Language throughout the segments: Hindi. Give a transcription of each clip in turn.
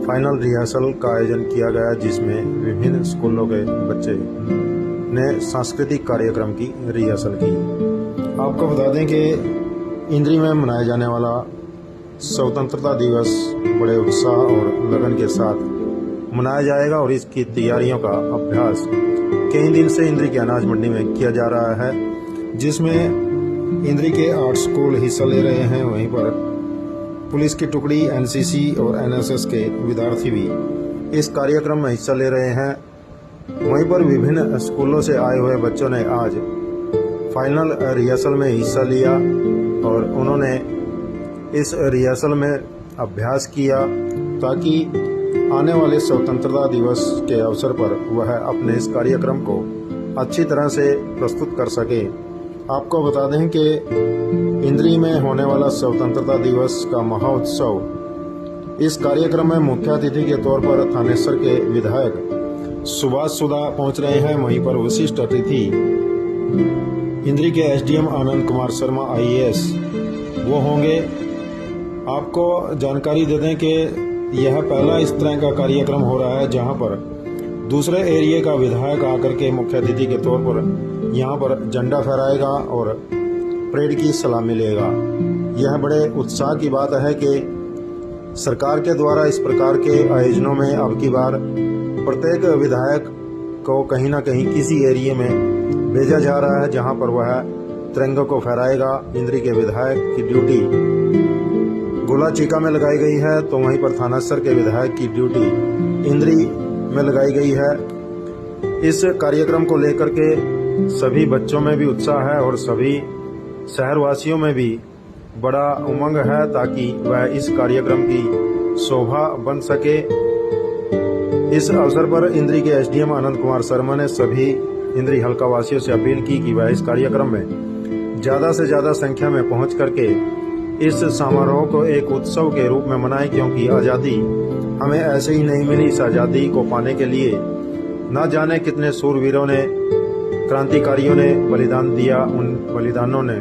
फाइनल रिहर्सल का आयोजन किया गया, जिसमें विभिन्न स्कूलों के बच्चे ने सांस्कृतिक कार्यक्रम की रिहर्सल की। आपको बता दें कि इंद्री में मनाया जाने वाला स्वतंत्रता दिवस बड़े उत्साह और लगन के साथ मनाया जाएगा और इसकी तैयारियों का अभ्यास कई दिन से इंद्री के अनाज मंडी में किया जा रहा है, जिसमें इंद्री के 8 स्कूल हिस्सा ले रहे हैं। वहीं पर पुलिस की टुकड़ी, एनसीसी और एनएसएस के विद्यार्थी भी इस कार्यक्रम में हिस्सा ले रहे हैं। वहीं पर विभिन्न स्कूलों से आए हुए बच्चों ने आज फाइनल रिहर्सल में हिस्सा लिया और उन्होंने इस रिहर्सल में अभ्यास किया ताकि आने वाले स्वतंत्रता दिवस के अवसर पर वह अपने इस कार्यक्रम को अच्छी तरह से प्रस्तुत कर सके। आपको बता दें कि इंद्री में होने वाला स्वतंत्रता दिवस का महोत्सव, इस कार्यक्रम में मुख्य अतिथि के तौर पर थानेसर के विधायक सुभाष सुधा पहुंच रहे हैं। वहीं पर विशिष्ट अतिथि इंद्री के एसडीएम आनंद कुमार शर्मा आईएएस वो होंगे। आपको जानकारी दे दें कि यह पहला इस तरह का कार्यक्रम हो रहा है जहां पर दूसरे एरिया का विधायक आकर के मुख्य अतिथि के तौर पर यहां पर झंडा फहराएगा और परेड की सलामी लेगा। यह बड़े उत्साह की बात है कि सरकार के द्वारा इस प्रकार के आयोजनों में अब की बार प्रत्येक विधायक को कहीं ना कहीं किसी एरिया में भेजा जा रहा है जहां पर वह तिरंगे को फहराएगा। इंद्री के विधायक की ड्यूटी गोला चीका में लगाई गई है, तो वहीं पर थानासर के विधायक की ड्यूटी इंद्री में लगाई गई है। इस कार्यक्रम को लेकर के सभी बच्चों में भी उत्साह है और सभी शहरवासियों में भी बड़ा उमंग है ताकि वह इस कार्यक्रम की शोभा बन सके। इस अवसर पर इंद्री के एसडीएम आनंद कुमार शर्मा ने सभी इंद्री हल्का वासियों से अपील की कि वह इस कार्यक्रम में ज्यादा से ज्यादा संख्या में पहुंच करके इस समारोह को एक उत्सव के रूप में मनाएं, क्योंकि आज़ादी हमें ऐसे ही नहीं मिली। इस आज़ादी को पाने के लिए न जाने कितने सूरवीरों ने, क्रांतिकारियों ने बलिदान दिया। उन बलिदानों ने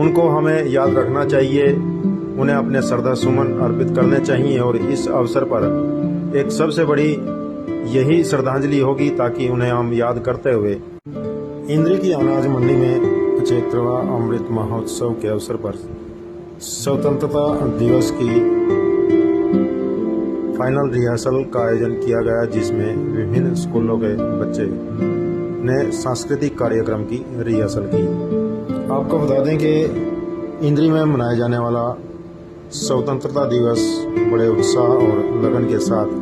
उनको हमें याद रखना चाहिए, उन्हें अपने श्रद्धा सुमन अर्पित करने चाहिए और इस अवसर पर एक सबसे बड़ी यही श्रद्धांजलि होगी ताकि उन्हें हम याद करते हुए इंद्री की अनाज मंडी में 75वां अमृत महोत्सव के अवसर पर स्वतंत्रता दिवस की फाइनल रिहर्सल का आयोजन किया गया, जिसमें विभिन्न स्कूलों के बच्चे ने सांस्कृतिक कार्यक्रम की रिहर्सल की। आपको बता दें कि इंद्री में मनाया जाने वाला स्वतंत्रता दिवस बड़े उत्साह और लगन के साथ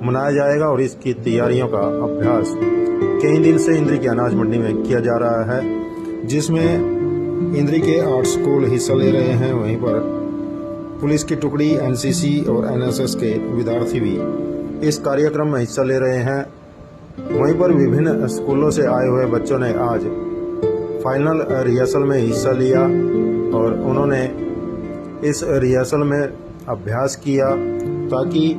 मनाया जाएगा और इसकी तैयारियों का अभ्यास कई दिन से इंद्री के अनाज मंडी में किया जा रहा है, जिसमें इंद्री के 8 स्कूल हिस्सा ले रहे हैं। वहीं पर पुलिस की टुकड़ी, एनसीसी और एनएसएस के विद्यार्थी भी इस कार्यक्रम में हिस्सा ले रहे हैं। वहीं पर विभिन्न स्कूलों से आए हुए बच्चों ने आज फाइनल रिहर्सल में हिस्सा लिया और उन्होंने इस रिहर्सल में अभ्यास किया ताकि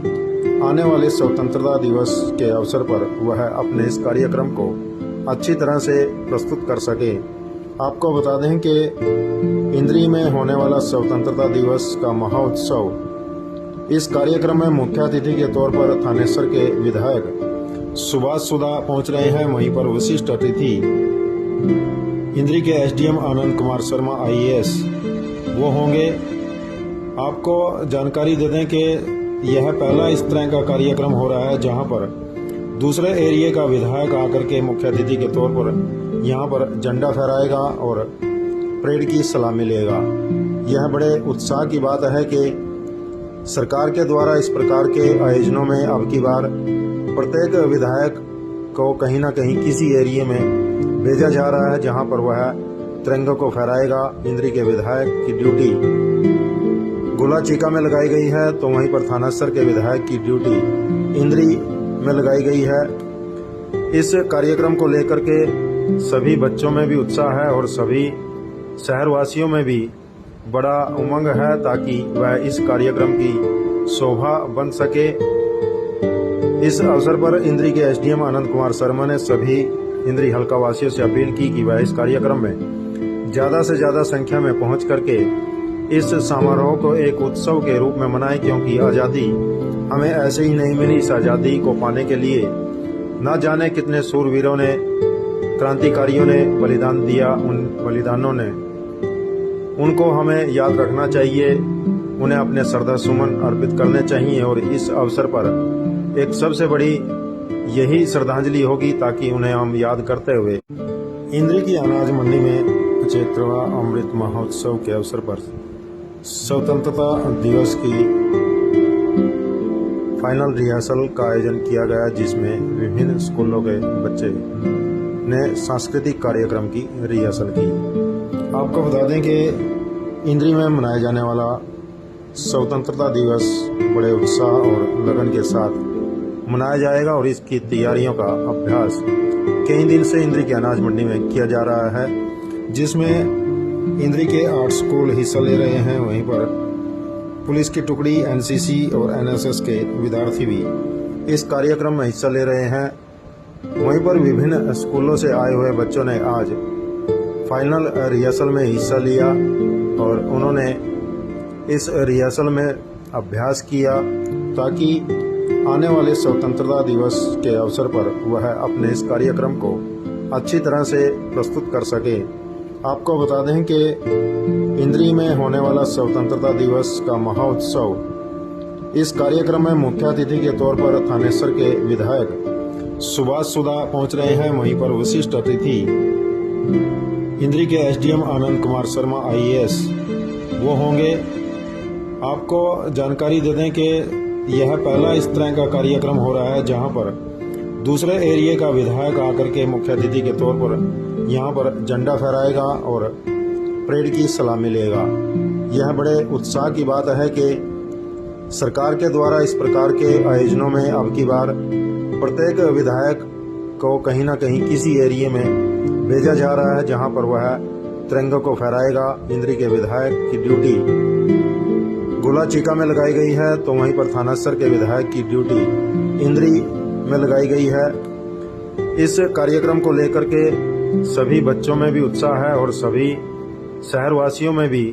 आने वाले स्वतंत्रता दिवस के अवसर पर वह अपने इस कार्यक्रम को अच्छी तरह से प्रस्तुत कर सके। आपको बता दें कि इंद्री में होने वाला स्वतंत्रता दिवस का महोत्सव, इस कार्यक्रम में मुख्य अतिथि के तौर पर थानेसर के विधायक सुभाष सुधा पहुंच रहे हैं। वहीं पर विशिष्ट अतिथि इंद्री के एसडीएम आनंद कुमार शर्मा आईएएस वो होंगे। आपको जानकारी दे दें कि यह पहला इस तरह का कार्यक्रम हो रहा है जहां पर दूसरे एरिया का विधायक आकर के मुख्य अतिथि के तौर पर यहां पर झंडा फहराएगा और परेड की सलामी लेगा। यह बड़े उत्साह की बात है कि सरकार के द्वारा इस प्रकार के आयोजनों में अब की बार प्रत्येक विधायक को कहीं ना कहीं किसी एरिया में भेजा जा रहा है जहां पर वह तिरंगे को फहराएगा। इंद्री के विधायक की ड्यूटी गोला चीका में लगाई गई है, तो वहीं पर थानासर के विधायक की ड्यूटी इंद्री में लगाई गई है। इस कार्यक्रम को लेकर के सभी बच्चों में भी उत्साह है और सभी शहरवासियों में भी बड़ा उमंग है ताकि वह इस कार्यक्रम की शोभा बन सके। इस अवसर पर इंद्री के एसडीएम आनंद कुमार शर्मा ने सभी इंद्री हल्का वासियों से अपील की कि वह इस कार्यक्रम में ज्यादा से ज्यादा संख्या में पहुंच करके इस समारोह को एक उत्सव के रूप में मनाएं, क्योंकि आज़ादी हमें ऐसे ही नहीं मिली इस आज़ादी को पाने के लिए न जाने कितने सूरवीरों ने, क्रांतिकारियों ने बलिदान दिया। उन बलिदानों ने उनको हमें याद रखना चाहिए, उन्हें अपने श्रद्धा सुमन अर्पित करने चाहिए और इस अवसर पर एक सबसे बड़ी यही श्रद्धांजलि होगी ताकि उन्हें हम याद करते हुए इंद्री की अनाज मंडी में 75वां अमृत महोत्सव के अवसर पर स्वतंत्रता दिवस की फाइनल रिहर्सल का आयोजन किया गया, जिसमें विभिन्न स्कूलों के बच्चे ने सांस्कृतिक कार्यक्रम की रिहर्सल की। आपको बता दें कि इंद्री में मनाया जाने वाला स्वतंत्रता दिवस बड़े उत्साह और लगन के साथ मनाया जाएगा और इसकी तैयारियों का अभ्यास कई दिन से इंद्री की अनाज मंडी में किया जा रहा है, जिसमें इंद्री के 8 स्कूल हिस्सा ले रहे हैं। वहीं पर पुलिस की टुकड़ी, एनसीसी और एनएसएस के विद्यार्थी भी इस कार्यक्रम में हिस्सा ले रहे हैं। वहीं पर विभिन्न स्कूलों से आए हुए बच्चों ने आज फाइनल रिहर्सल में हिस्सा लिया और उन्होंने इस रिहर्सल में अभ्यास किया ताकि आने वाले स्वतंत्रता दिवस के अवसर पर वह अपने इस कार्यक्रम को अच्छी तरह से प्रस्तुत कर सके। आपको बता दें कि इंद्री में होने वाला स्वतंत्रता दिवस का महोत्सव, इस कार्यक्रम में मुख्य अतिथि के तौर पर थानेसर के विधायक सुभाष सुधा पहुंच रहे हैं। वहीं पर विशिष्ट अतिथि इंद्री के एसडीएम आनंद कुमार शर्मा IAS वो होंगे। आपको जानकारी दे दें कि यह पहला इस तरह का कार्यक्रम हो रहा है जहां पर दूसरे एरिया का विधायक आकर के मुख्य अतिथि के तौर पर यहां पर झंडा फहराएगा और परेड की सलामी लेगा। यह बड़े उत्साह की बात है कि सरकार के द्वारा इस प्रकार के आयोजनों में अब की बार प्रत्येक विधायक को कहीं ना कहीं किसी एरिया में भेजा जा रहा है जहां पर वह तिरंगे को फहराएगा। इंद्री के विधायक की ड्यूटी गोला चीका में लगाई गई है, तो वहीं पर थानेसर के विधायक की ड्यूटी इंद्री में लगाई गई है। इस कार्यक्रम को लेकर के सभी बच्चों में भी उत्साह है और सभी शहरवासियों में भी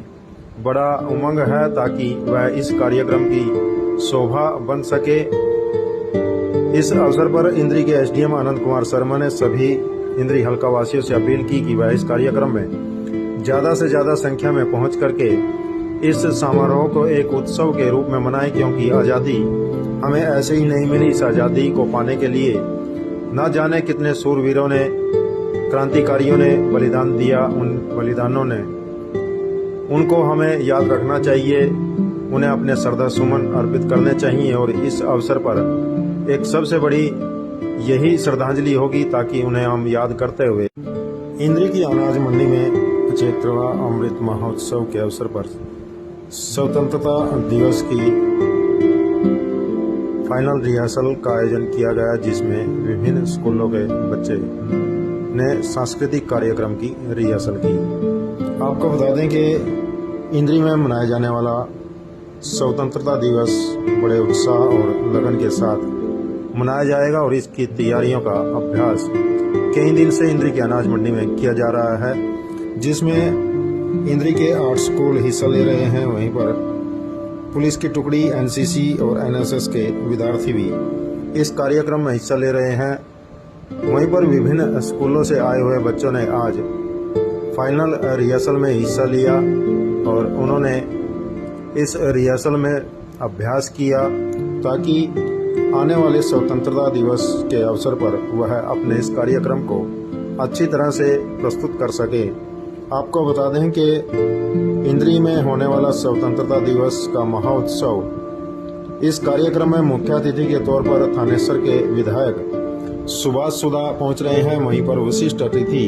बड़ा उमंग है ताकि वह इस कार्यक्रम की शोभा बन सके। इस अवसर पर इंद्री के एसडीएम आनंद कुमार शर्मा ने सभी इंद्री हल्का वासियों से अपील की कि वह इस कार्यक्रम में ज्यादा से ज्यादा संख्या में पहुंच करके इस समारोह को एक उत्सव के रूप में मनाएं, क्योंकि आज़ादी हमें ऐसे ही नहीं मिली। इस आज़ादी को पाने के लिए न जाने कितने सूरवीरों ने, क्रांतिकारियों ने बलिदान दिया। उन बलिदानों ने उनको हमें याद रखना चाहिए, उन्हें अपने श्रद्धा सुमन अर्पित करने चाहिए और इस अवसर पर एक सबसे बड़ी यही श्रद्धांजलि होगी ताकि उन्हें हम याद करते हुए इंद्री की अनाज मंडी में 75वां अमृत महोत्सव के अवसर पर स्वतंत्रता दिवस की फाइनल रिहर्सल का आयोजन किया गया, जिसमें विभिन्न स्कूलों के बच्चे ने सांस्कृतिक कार्यक्रम की रिहर्सल की। आपको बता दें कि इंद्री में मनाया जाने वाला स्वतंत्रता दिवस बड़े उत्साह और लगन के साथ मनाया जाएगा और इसकी तैयारियों का अभ्यास कई दिन से इंद्री की अनाज मंडी में किया जा रहा है, जिसमें इंद्री के 8 स्कूल हिस्सा ले रहे हैं। वहीं पर पुलिस की टुकड़ी, एनसीसी और एनएसएस के विद्यार्थी भी इस कार्यक्रम में हिस्सा ले रहे हैं। वहीं पर विभिन्न स्कूलों से आए हुए बच्चों ने आज फाइनल रिहर्सल में हिस्सा लिया और उन्होंने इस रिहर्सल में अभ्यास किया ताकि आने वाले स्वतंत्रता दिवस के अवसर पर वह अपने इस कार्यक्रम को अच्छी तरह से प्रस्तुत कर सके। आपको बता दें कि इंद्री में होने वाला स्वतंत्रता दिवस का महोत्सव, इस कार्यक्रम में मुख्य अतिथि के तौर पर थानेसर के विधायक सुभाष सुधा पहुंच रहे हैं। वहीं पर विशिष्ट अतिथि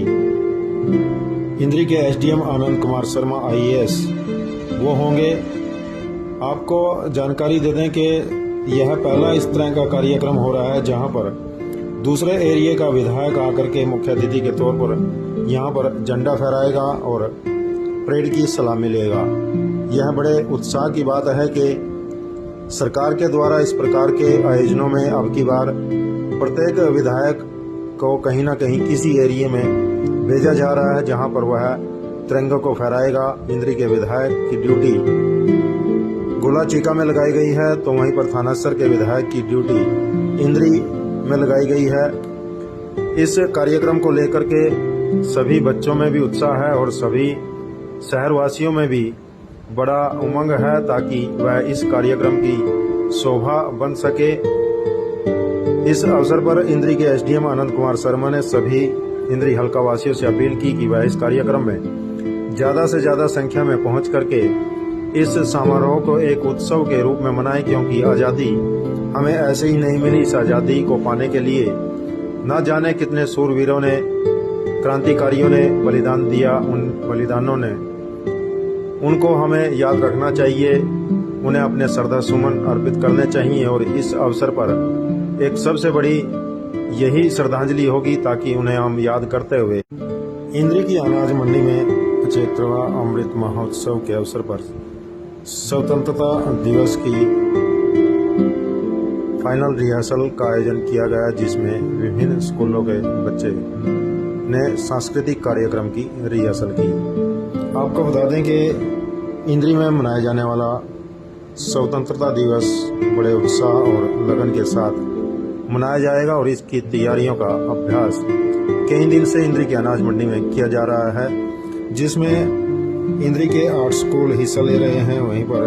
इंद्री के एसडीएम आनंद कुमार शर्मा IAS वो होंगे। आपको जानकारी दे दें कि यह पहला इस तरह का कार्यक्रम हो रहा है जहां पर दूसरे एरिया का विधायक आकर के मुख्य अतिथि के तौर पर यहां पर झंडा फहराएगा और परेड की सलामी लेगा। यह बड़े उत्साह की बात है कि सरकार के द्वारा इस प्रकार के आयोजनों में अब की बार प्रत्येक विधायक को कहीं ना कहीं किसी एरिया में भेजा जा रहा है जहां पर वह तिरंगे को फहराएगा। इंद्री के विधायक की ड्यूटी गोला चीका में लगाई गई है, तो वहीं पर थाना स्तर के विधायक की ड्यूटी इंद्री में लगाई गई है। इस कार्यक्रम को लेकर के सभी बच्चों में भी उत्साह है और सभी शहरवासियों में भी बड़ा उमंग है, ताकि वह इस कार्यक्रम की शोभा बन सके। इस अवसर पर इंद्री के एसडीएम आनंद कुमार शर्मा ने सभी इंद्री हल्का वासियों से अपील की कि वह इस कार्यक्रम में ज्यादा से ज्यादा संख्या में पहुंच करके इस समारोह को एक उत्सव के रूप में मनाएं, क्योंकि आज़ादी हमें ऐसे ही नहीं मिली। इस आज़ादी को पाने के लिए न जाने कितने सूरवीरों ने, क्रांतिकारियों ने बलिदान दिया। उन बलिदानों ने उनको हमें याद रखना चाहिए, उन्हें अपने श्रद्धा सुमन अर्पित करने चाहिए और इस अवसर पर एक सबसे बड़ी यही श्रद्धांजलि होगी, ताकि उन्हें हम याद करते हुए इंद्री की अनाज मंडी में 75वां अमृत महोत्सव के अवसर पर स्वतंत्रता दिवस की फाइनल रिहर्सल का आयोजन किया गया, जिसमें विभिन्न स्कूलों के बच्चे ने सांस्कृतिक कार्यक्रम की रिहर्सल की। आपको बता दें कि इंद्री में मनाया जाने वाला स्वतंत्रता दिवस बड़े उत्साह और लगन के साथ मनाया जाएगा और इसकी तैयारियों का अभ्यास कई दिन से इंद्री की अनाज मंडी में किया जा रहा है, जिसमें इंद्री के 8 स्कूल हिस्सा ले रहे हैं। वहीं पर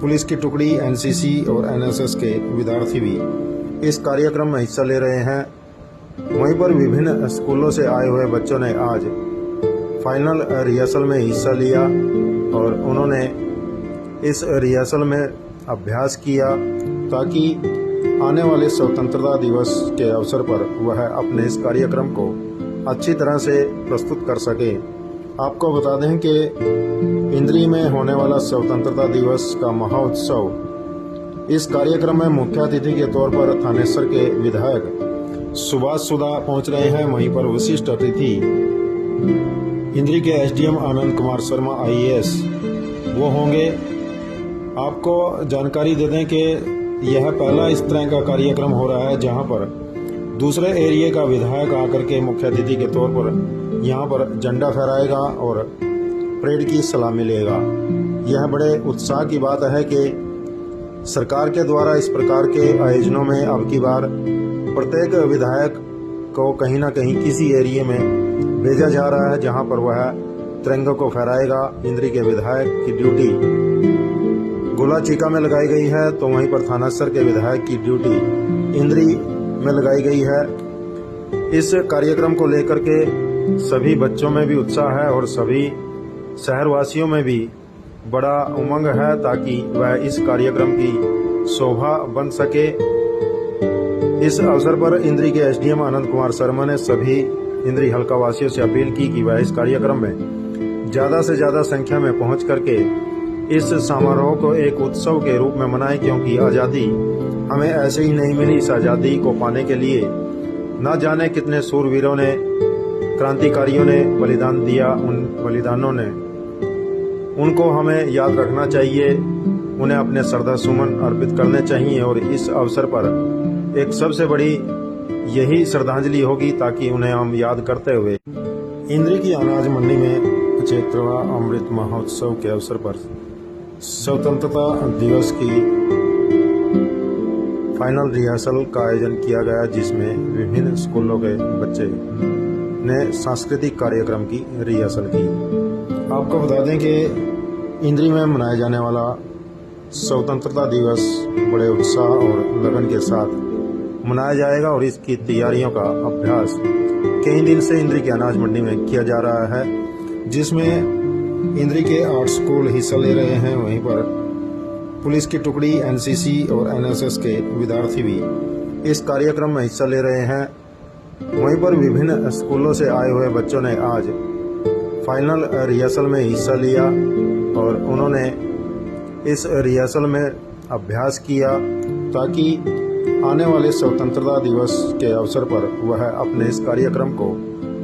पुलिस की टुकड़ी, एनसीसी और एनएसएस के विद्यार्थी भी इस कार्यक्रम में हिस्सा ले रहे हैं। वहीं पर विभिन्न स्कूलों से आए हुए बच्चों ने आज फाइनल रिहर्सल में हिस्सा लिया और उन्होंने इस रिहर्सल में अभ्यास किया, ताकि आने वाले स्वतंत्रता दिवस के अवसर पर वह अपने इस कार्यक्रम को अच्छी तरह से प्रस्तुत कर सके। आपको बता दें कि इंद्री में होने वाला स्वतंत्रता दिवस का महोत्सव, इस कार्यक्रम में मुख्य अतिथि के तौर पर थानेसर के विधायक सुभाष सुधा पहुंच रहे हैं। वहीं पर विशिष्ट अतिथि इंद्री के एसडीएम आनंद कुमार शर्मा आईएएस वो होंगे। आपको जानकारी दे दें कि यह पहला इस तरह का कार्यक्रम हो रहा है, जहां पर दूसरे एरिया का विधायक आकर के मुख्य अतिथि के तौर पर यहां पर झंडा फहराएगा और परेड की सलामी लेगा। यह बड़े उत्साह की बात है कि सरकार के द्वारा इस प्रकार के आयोजनों में अब की बार प्रत्येक विधायक को कहीं ना कहीं किसी एरिया में भेजा जा रहा है, जहां पर वह तिरंगे को फहराएगा। इंद्री के विधायक की ड्यूटी गोला चीका में लगाई गई है, तो वहीं पर थाना स्तर के विधायक की ड्यूटी इंद्री में लगाई गई है। इस कार्यक्रम को लेकर के सभी बच्चों में भी उत्साह है और सभी शहरवासियों में भी बड़ा उमंग है, ताकि वह इस कार्यक्रम की शोभा बन सके। इस अवसर पर इंद्री के एसडीएम आनंद कुमार शर्मा ने सभी इंद्री हल्का वासियों से अपील की कि वह इस कार्यक्रम में ज्यादा से ज्यादा संख्या में पहुंच करके इस समारोह को एक उत्सव के रूप में मनाएं, क्योंकि आज़ादी हमें ऐसे ही नहीं मिली। इस आज़ादी को पाने के लिए न जाने कितने सूरवीरों ने, क्रांतिकारियों ने बलिदान दिया। उन बलिदानों ने उनको हमें याद रखना चाहिए, उन्हें अपने श्रद्धा सुमन अर्पित करने चाहिए और इस अवसर पर एक सबसे बड़ी यही श्रद्धांजलि होगी, ताकि उन्हें हम याद करते हुए इंद्री की अनाज मंडी में 75वां अमृत महोत्सव के अवसर पर स्वतंत्रता दिवस की फाइनल रिहर्सल का आयोजन किया गया, जिसमें विभिन्न स्कूलों के बच्चे ने सांस्कृतिक कार्यक्रम की रिहर्सल की। आपको बता दें कि इंद्री में मनाया जाने वाला स्वतंत्रता दिवस बड़े उत्साह और लगन के साथ मनाया जाएगा और इसकी तैयारियों का अभ्यास कई दिन से इंद्री की अनाज मंडी में किया जा रहा है, जिसमें इंद्री के 8 स्कूल हिस्सा ले रहे हैं। वहीं पर पुलिस की टुकड़ी, एनसीसी और एनएसएस के विद्यार्थी भी इस कार्यक्रम में हिस्सा ले रहे हैं। वहीं पर विभिन्न स्कूलों से आए हुए बच्चों ने आज फाइनल रिहर्सल में हिस्सा लिया और उन्होंने इस रिहर्सल में अभ्यास किया, ताकि आने वाले स्वतंत्रता दिवस के अवसर पर वह अपने इस कार्यक्रम को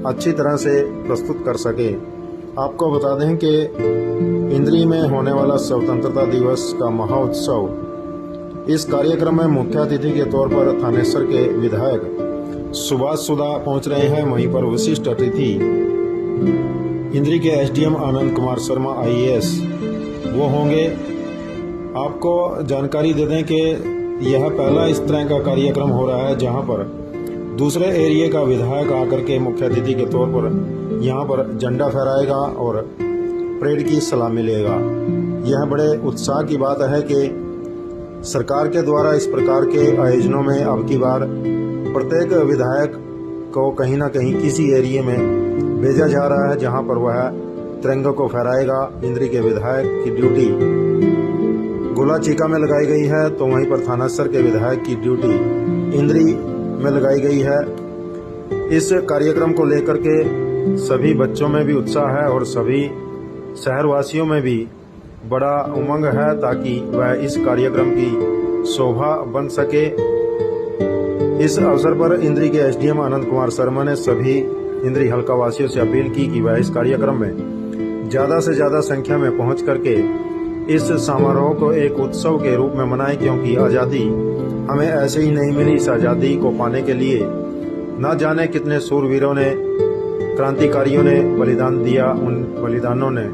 अच्छी तरह से प्रस्तुत कर सके। आपको बता दें कि इंद्री में होने वाला स्वतंत्रता दिवस का महोत्सव, इस कार्यक्रम में मुख्य अतिथि के तौर पर थानेसर के विधायक सुभाष सुधा पहुंच रहे हैं। वहीं पर विशिष्ट अतिथि इंद्री के एसडीएम आनंद कुमार शर्मा आईएएस वो होंगे। आपको जानकारी दे दें कि यह पहला इस तरह का कार्यक्रम हो रहा है जहां पर दूसरे एरिया का विधायक आकर के मुख्य अतिथि के तौर पर यहां पर झंडा फहराएगा और परेड की सलामी लेगा। यह बड़े उत्साह की बात है कि सरकार के द्वारा इस प्रकार के आयोजनों में अब की बार प्रत्येक विधायक को कहीं ना कहीं किसी एरिया में भेजा जा रहा है जहां पर वह तिरंगे को फहराएगा। इंद्री के विधायक की ड्यूटी गोला चीका में लगाई गई है, तो वहीं पर थानासर के विधायक की ड्यूटी इंद्री में लगाई गई है। इस कार्यक्रम को लेकर के सभी बच्चों में भी उत्साह है और सभी शहरवासियों में भी बड़ा उमंग है ताकि वह इस कार्यक्रम की शोभा बन सके। इस अवसर पर इंद्री के एसडीएम आनंद कुमार शर्मा ने सभी इंद्री हल्का वासियों से अपील की कि वह इस कार्यक्रम में ज्यादा से ज्यादा संख्या में पहुंच करके इस समारोह को एक उत्सव के रूप में मनाएं, क्योंकि आज़ादी हमें ऐसे ही नहीं मिली। इस आज़ादी को पाने के लिए न जाने कितने सूरवीरों ने, क्रांतिकारियों ने बलिदान दिया। उन बलिदानों ने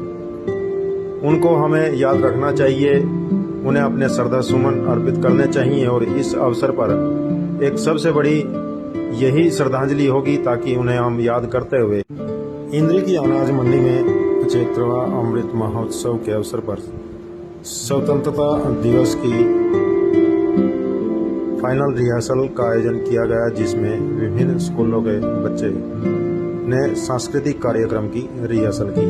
उनको हमें याद रखना चाहिए, उन्हें अपने श्रद्धा सुमन अर्पित करने चाहिए और इस अवसर पर एक सबसे बड़ी यही श्रद्धांजलि होगी ताकि उन्हें हम याद करते हुए इंद्री की अनाज मंडी में 75वां अमृत महोत्सव के अवसर पर स्वतंत्रता दिवस की फाइनल रिहर्सल का आयोजन किया गया, जिसमें विभिन्न स्कूलों के बच्चे ने सांस्कृतिक कार्यक्रम की रिहर्सल की।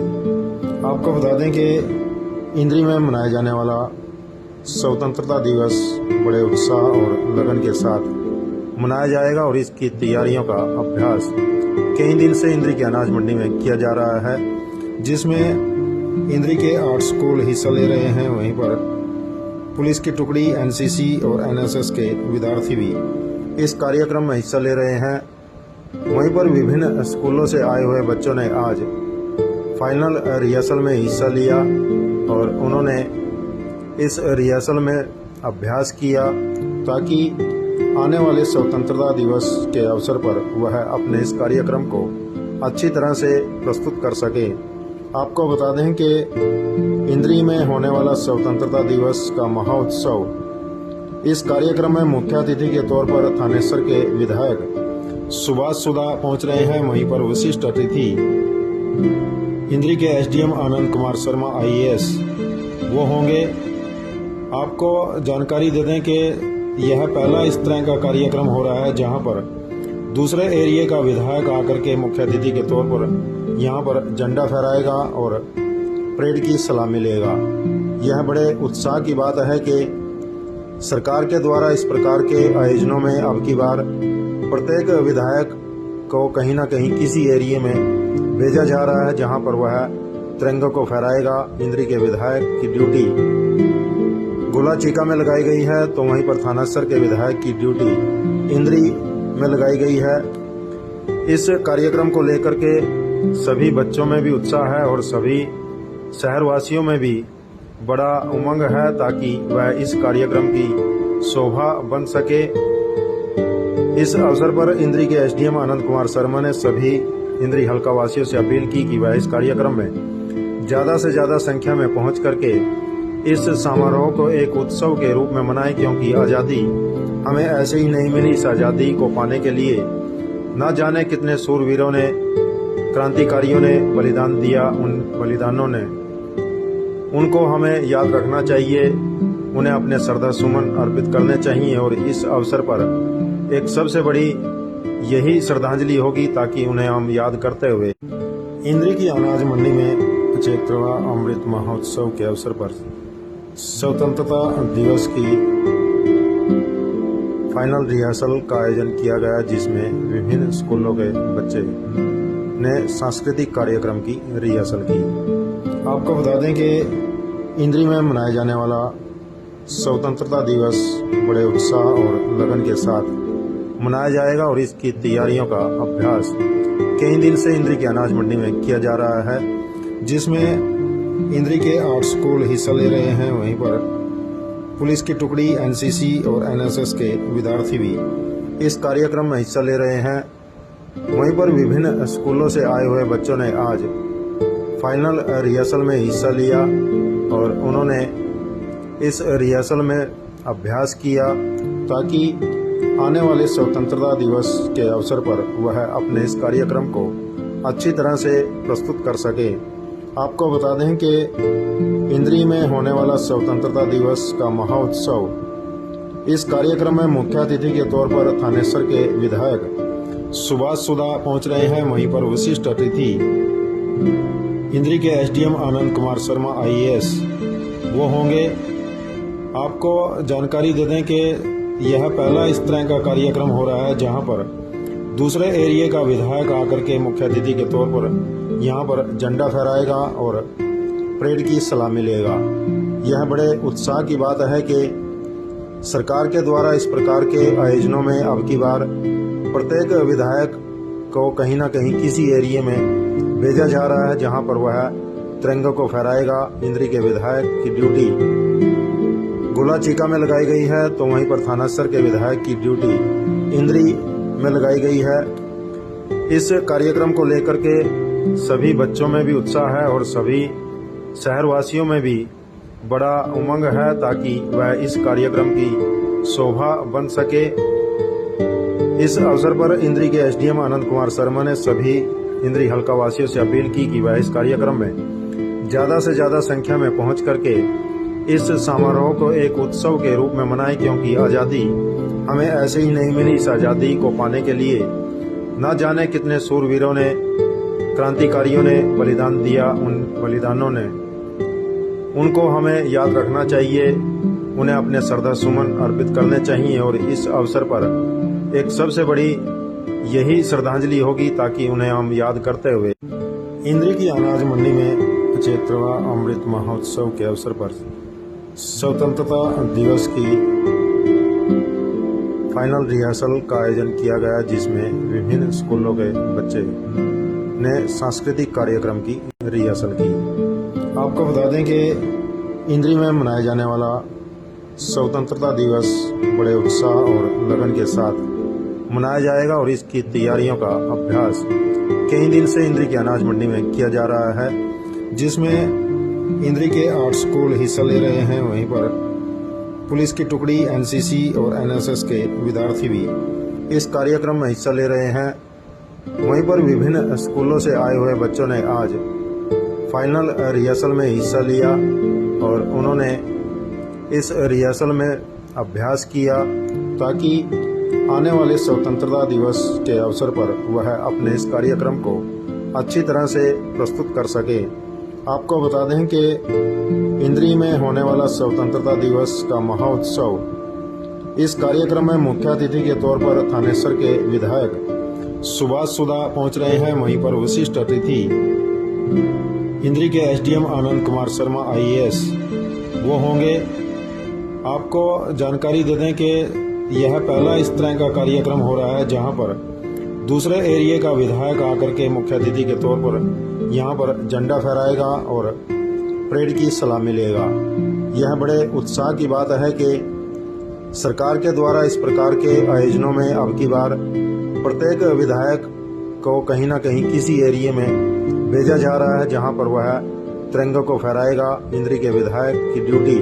आपको बता दें कि इंद्री में मनाया जाने वाला स्वतंत्रता दिवस बड़े उत्साह और लगन के साथ मनाया जाएगा और इसकी तैयारियों का अभ्यास कई दिन से इंद्री की अनाज मंडी में किया जा रहा है, जिसमें इंद्री के 8 स्कूल हिस्सा ले रहे हैं। वहीं पर पुलिस की टुकड़ी, एनसीसी और एनएसएस के विद्यार्थी भी इस कार्यक्रम में हिस्सा ले रहे हैं। वहीं पर विभिन्न स्कूलों से आए हुए बच्चों ने आज फाइनल रिहर्सल में हिस्सा लिया और उन्होंने इस रिहर्सल में अभ्यास किया ताकि आने वाले स्वतंत्रता दिवस के अवसर पर वह अपने इस कार्यक्रम को अच्छी तरह से प्रस्तुत कर सके। आपको बता दें कि इंद्री में होने वाला स्वतंत्रता दिवस का महोत्सव, इस कार्यक्रम में मुख्य अतिथि के तौर पर थानेसर के विधायक सुभाष सुधा पहुंच रहे हैं। वहीं पर विशिष्ट अतिथि इंद्री के एसडीएम आनंद कुमार शर्मा आईएएस वो होंगे। आपको जानकारी दे दें कि यह पहला इस तरह का कार्यक्रम हो रहा है जहां पर दूसरे एरिया का विधायक आकर के मुख्य अतिथि के तौर पर यहां पर झंडा फहराएगा और परेड की सलामी लेगा। यह बड़े उत्साह की बात है कि सरकार के द्वारा इस प्रकार के आयोजनों में अब की बार प्रत्येक विधायक को कहीं ना कहीं किसी एरिया में भेजा जा रहा है जहां पर वह तिरंगे को फहराएगा। इंद्री के विधायक की ड्यूटी गोला चीका में लगाई गई है, तो वहीं पर थानासर के विधायक की ड्यूटी इंद्री में लगाई गई है। इस कार्यक्रम को लेकर के सभी बच्चों में भी उत्साह है और सभी शहरवासियों में भी बड़ा उमंग है ताकि वह इस कार्यक्रम की शोभा बन सके। इस अवसर पर इंद्री के एसडीएम आनंद कुमार शर्मा ने सभी इंद्री हल्का वासियों से अपील की कि वह इस कार्यक्रम में ज्यादा से ज्यादा संख्या में पहुंच करके इस समारोह को एक उत्सव के रूप में मनाएं, क्योंकि आज़ादी हमें ऐसे ही नहीं मिली। इस आज़ादी को पाने के लिए न जाने कितने सूरवीरों ने, क्रांतिकारियों ने बलिदान दिया। उन बलिदानों ने उनको हमें याद रखना चाहिए, उन्हें अपने श्रद्धा सुमन अर्पित करने चाहिए और इस अवसर पर एक सबसे बड़ी यही श्रद्धांजलि होगी ताकि उन्हें हम याद करते हुए इंद्री की अनाज मंडी में 75वां अमृत महोत्सव के अवसर पर स्वतंत्रता दिवस की फाइनल रिहर्सल का आयोजन किया गया, जिसमें विभिन्न स्कूलों के बच्चे ने सांस्कृतिक कार्यक्रम की रिहर्सल की। आपको बता दें कि इंद्री में मनाया जाने वाला स्वतंत्रता दिवस बड़े उत्साह और लगन के साथ मनाया जाएगा और इसकी तैयारियों का अभ्यास कई दिन से इंद्री की अनाज मंडी में किया जा रहा है, जिसमें इंद्री के 8 स्कूल हिस्सा ले रहे हैं। वहीं पर पुलिस की टुकड़ी, एनसीसी और एनएसएस के विद्यार्थी भी इस कार्यक्रम में हिस्सा ले रहे हैं। वहीं पर विभिन्न स्कूलों से आए हुए बच्चों ने आज फाइनल रिहर्सल में हिस्सा लिया और उन्होंने इस रिहर्सल में अभ्यास किया ताकि आने वाले स्वतंत्रता दिवस के अवसर पर वह अपने इस कार्यक्रम को अच्छी तरह से प्रस्तुत कर सके। आपको बता दें कि इंद्री में होने वाला स्वतंत्रता दिवस का महोत्सव, इस कार्यक्रम में मुख्य अतिथि के तौर पर थानेसर के विधायक सुभाष सुधा पहुंच रहे हैं। वहीं पर विशिष्ट अतिथि इंद्री के एसडीएम आनंद कुमार शर्मा आईएएस वो होंगे। आपको जानकारी दे दें कि यह पहला इस तरह का कार्यक्रम हो रहा है जहां पर दूसरे एरिया का विधायक आकर के मुख्य अतिथि के तौर पर यहां पर झंडा फहराएगा और परेड की सलामी लेगा। यह बड़े उत्साह की बात है कि सरकार के द्वारा इस प्रकार के आयोजनों में अब की बार प्रत्येक विधायक को कहीं ना कहीं किसी एरिया में भेजा जा रहा है जहां पर वह तिरंगे को फहराएगा। इंद्री के विधायक की ड्यूटी गोला चीका में लगाई गई है, तो वहीं पर थानासर के विधायक की ड्यूटी इंद्री में लगाई गई है। इस कार्यक्रम को लेकर के सभी बच्चों में भी उत्साह है और सभी शहरवासियों में भी बड़ा उमंग है ताकि वह इस कार्यक्रम की शोभा बन सके। इस अवसर पर इंद्री के एसडीएम आनंद कुमार शर्मा ने सभी इंद्री हल्का वासियों से अपील की कि वह इस कार्यक्रम में ज्यादा से ज्यादा संख्या में पहुंच करके इस समारोह को एक उत्सव के रूप में मनाएं, क्योंकि आज़ादी हमें ऐसे ही नहीं मिली। इस आज़ादी को पाने के लिए न जाने कितने सूरवीरों ने, क्रांतिकारियों ने बलिदान दिया। उन बलिदानों ने उनको हमें याद रखना चाहिए, उन्हें अपने श्रद्धा सुमन अर्पित करने चाहिए और इस अवसर पर एक सबसे बड़ी यही श्रद्धांजलि होगी ताकि उन्हें हम याद करते हुए इंद्री की अनाज मंडी में 75वां अमृत महोत्सव के अवसर पर स्वतंत्रता दिवस की फाइनल रिहर्सल का आयोजन किया गया, जिसमें विभिन्न स्कूलों के बच्चे ने सांस्कृतिक कार्यक्रम की रिहर्सल की। आपको बता दें कि इंद्री में मनाया जाने वाला स्वतंत्रता दिवस बड़े उत्साह और लगन के साथ मनाया जाएगा और इसकी तैयारियों का अभ्यास कई दिन से इंद्री की अनाज मंडी में किया जा रहा है, जिसमें इंद्री के 8 स्कूल हिस्सा ले रहे हैं। वहीं पर पुलिस की टुकड़ी, एनसीसी और एनएसएस के विद्यार्थी भी इस कार्यक्रम में हिस्सा ले रहे हैं। वहीं पर विभिन्न स्कूलों से आए हुए बच्चों ने आज फाइनल रिहर्सल में हिस्सा लिया और उन्होंने इस रिहर्सल में अभ्यास किया ताकि आने वाले स्वतंत्रता दिवस के अवसर पर वह अपने इस कार्यक्रम को अच्छी तरह से प्रस्तुत कर सके। आपको बता दें कि इंद्री में होने वाला स्वतंत्रता दिवस का महोत्सव, इस कार्यक्रम में मुख्य अतिथि के तौर पर थानेसर के विधायक सुभाष सुधा पहुंच रहे हैं। वहीं पर विशिष्ट अतिथि इंद्री के एसडीएम आनंद कुमार शर्मा आईएएस वो होंगे। आपको जानकारी दे दें कि यह पहला इस तरह का कार्यक्रम हो रहा है जहां पर दूसरे एरिया का विधायक आकर के मुख्य अतिथि के तौर पर यहां पर झंडा फहराएगा और परेड की सलामी लेगा। यह बड़े उत्साह की बात है कि सरकार के द्वारा इस प्रकार के आयोजनों में अब की बार प्रत्येक विधायक को कहीं ना कहीं किसी एरिया में भेजा जा रहा है जहां पर वह तिरंगे को फहराएगा। इंद्री के विधायक की ड्यूटी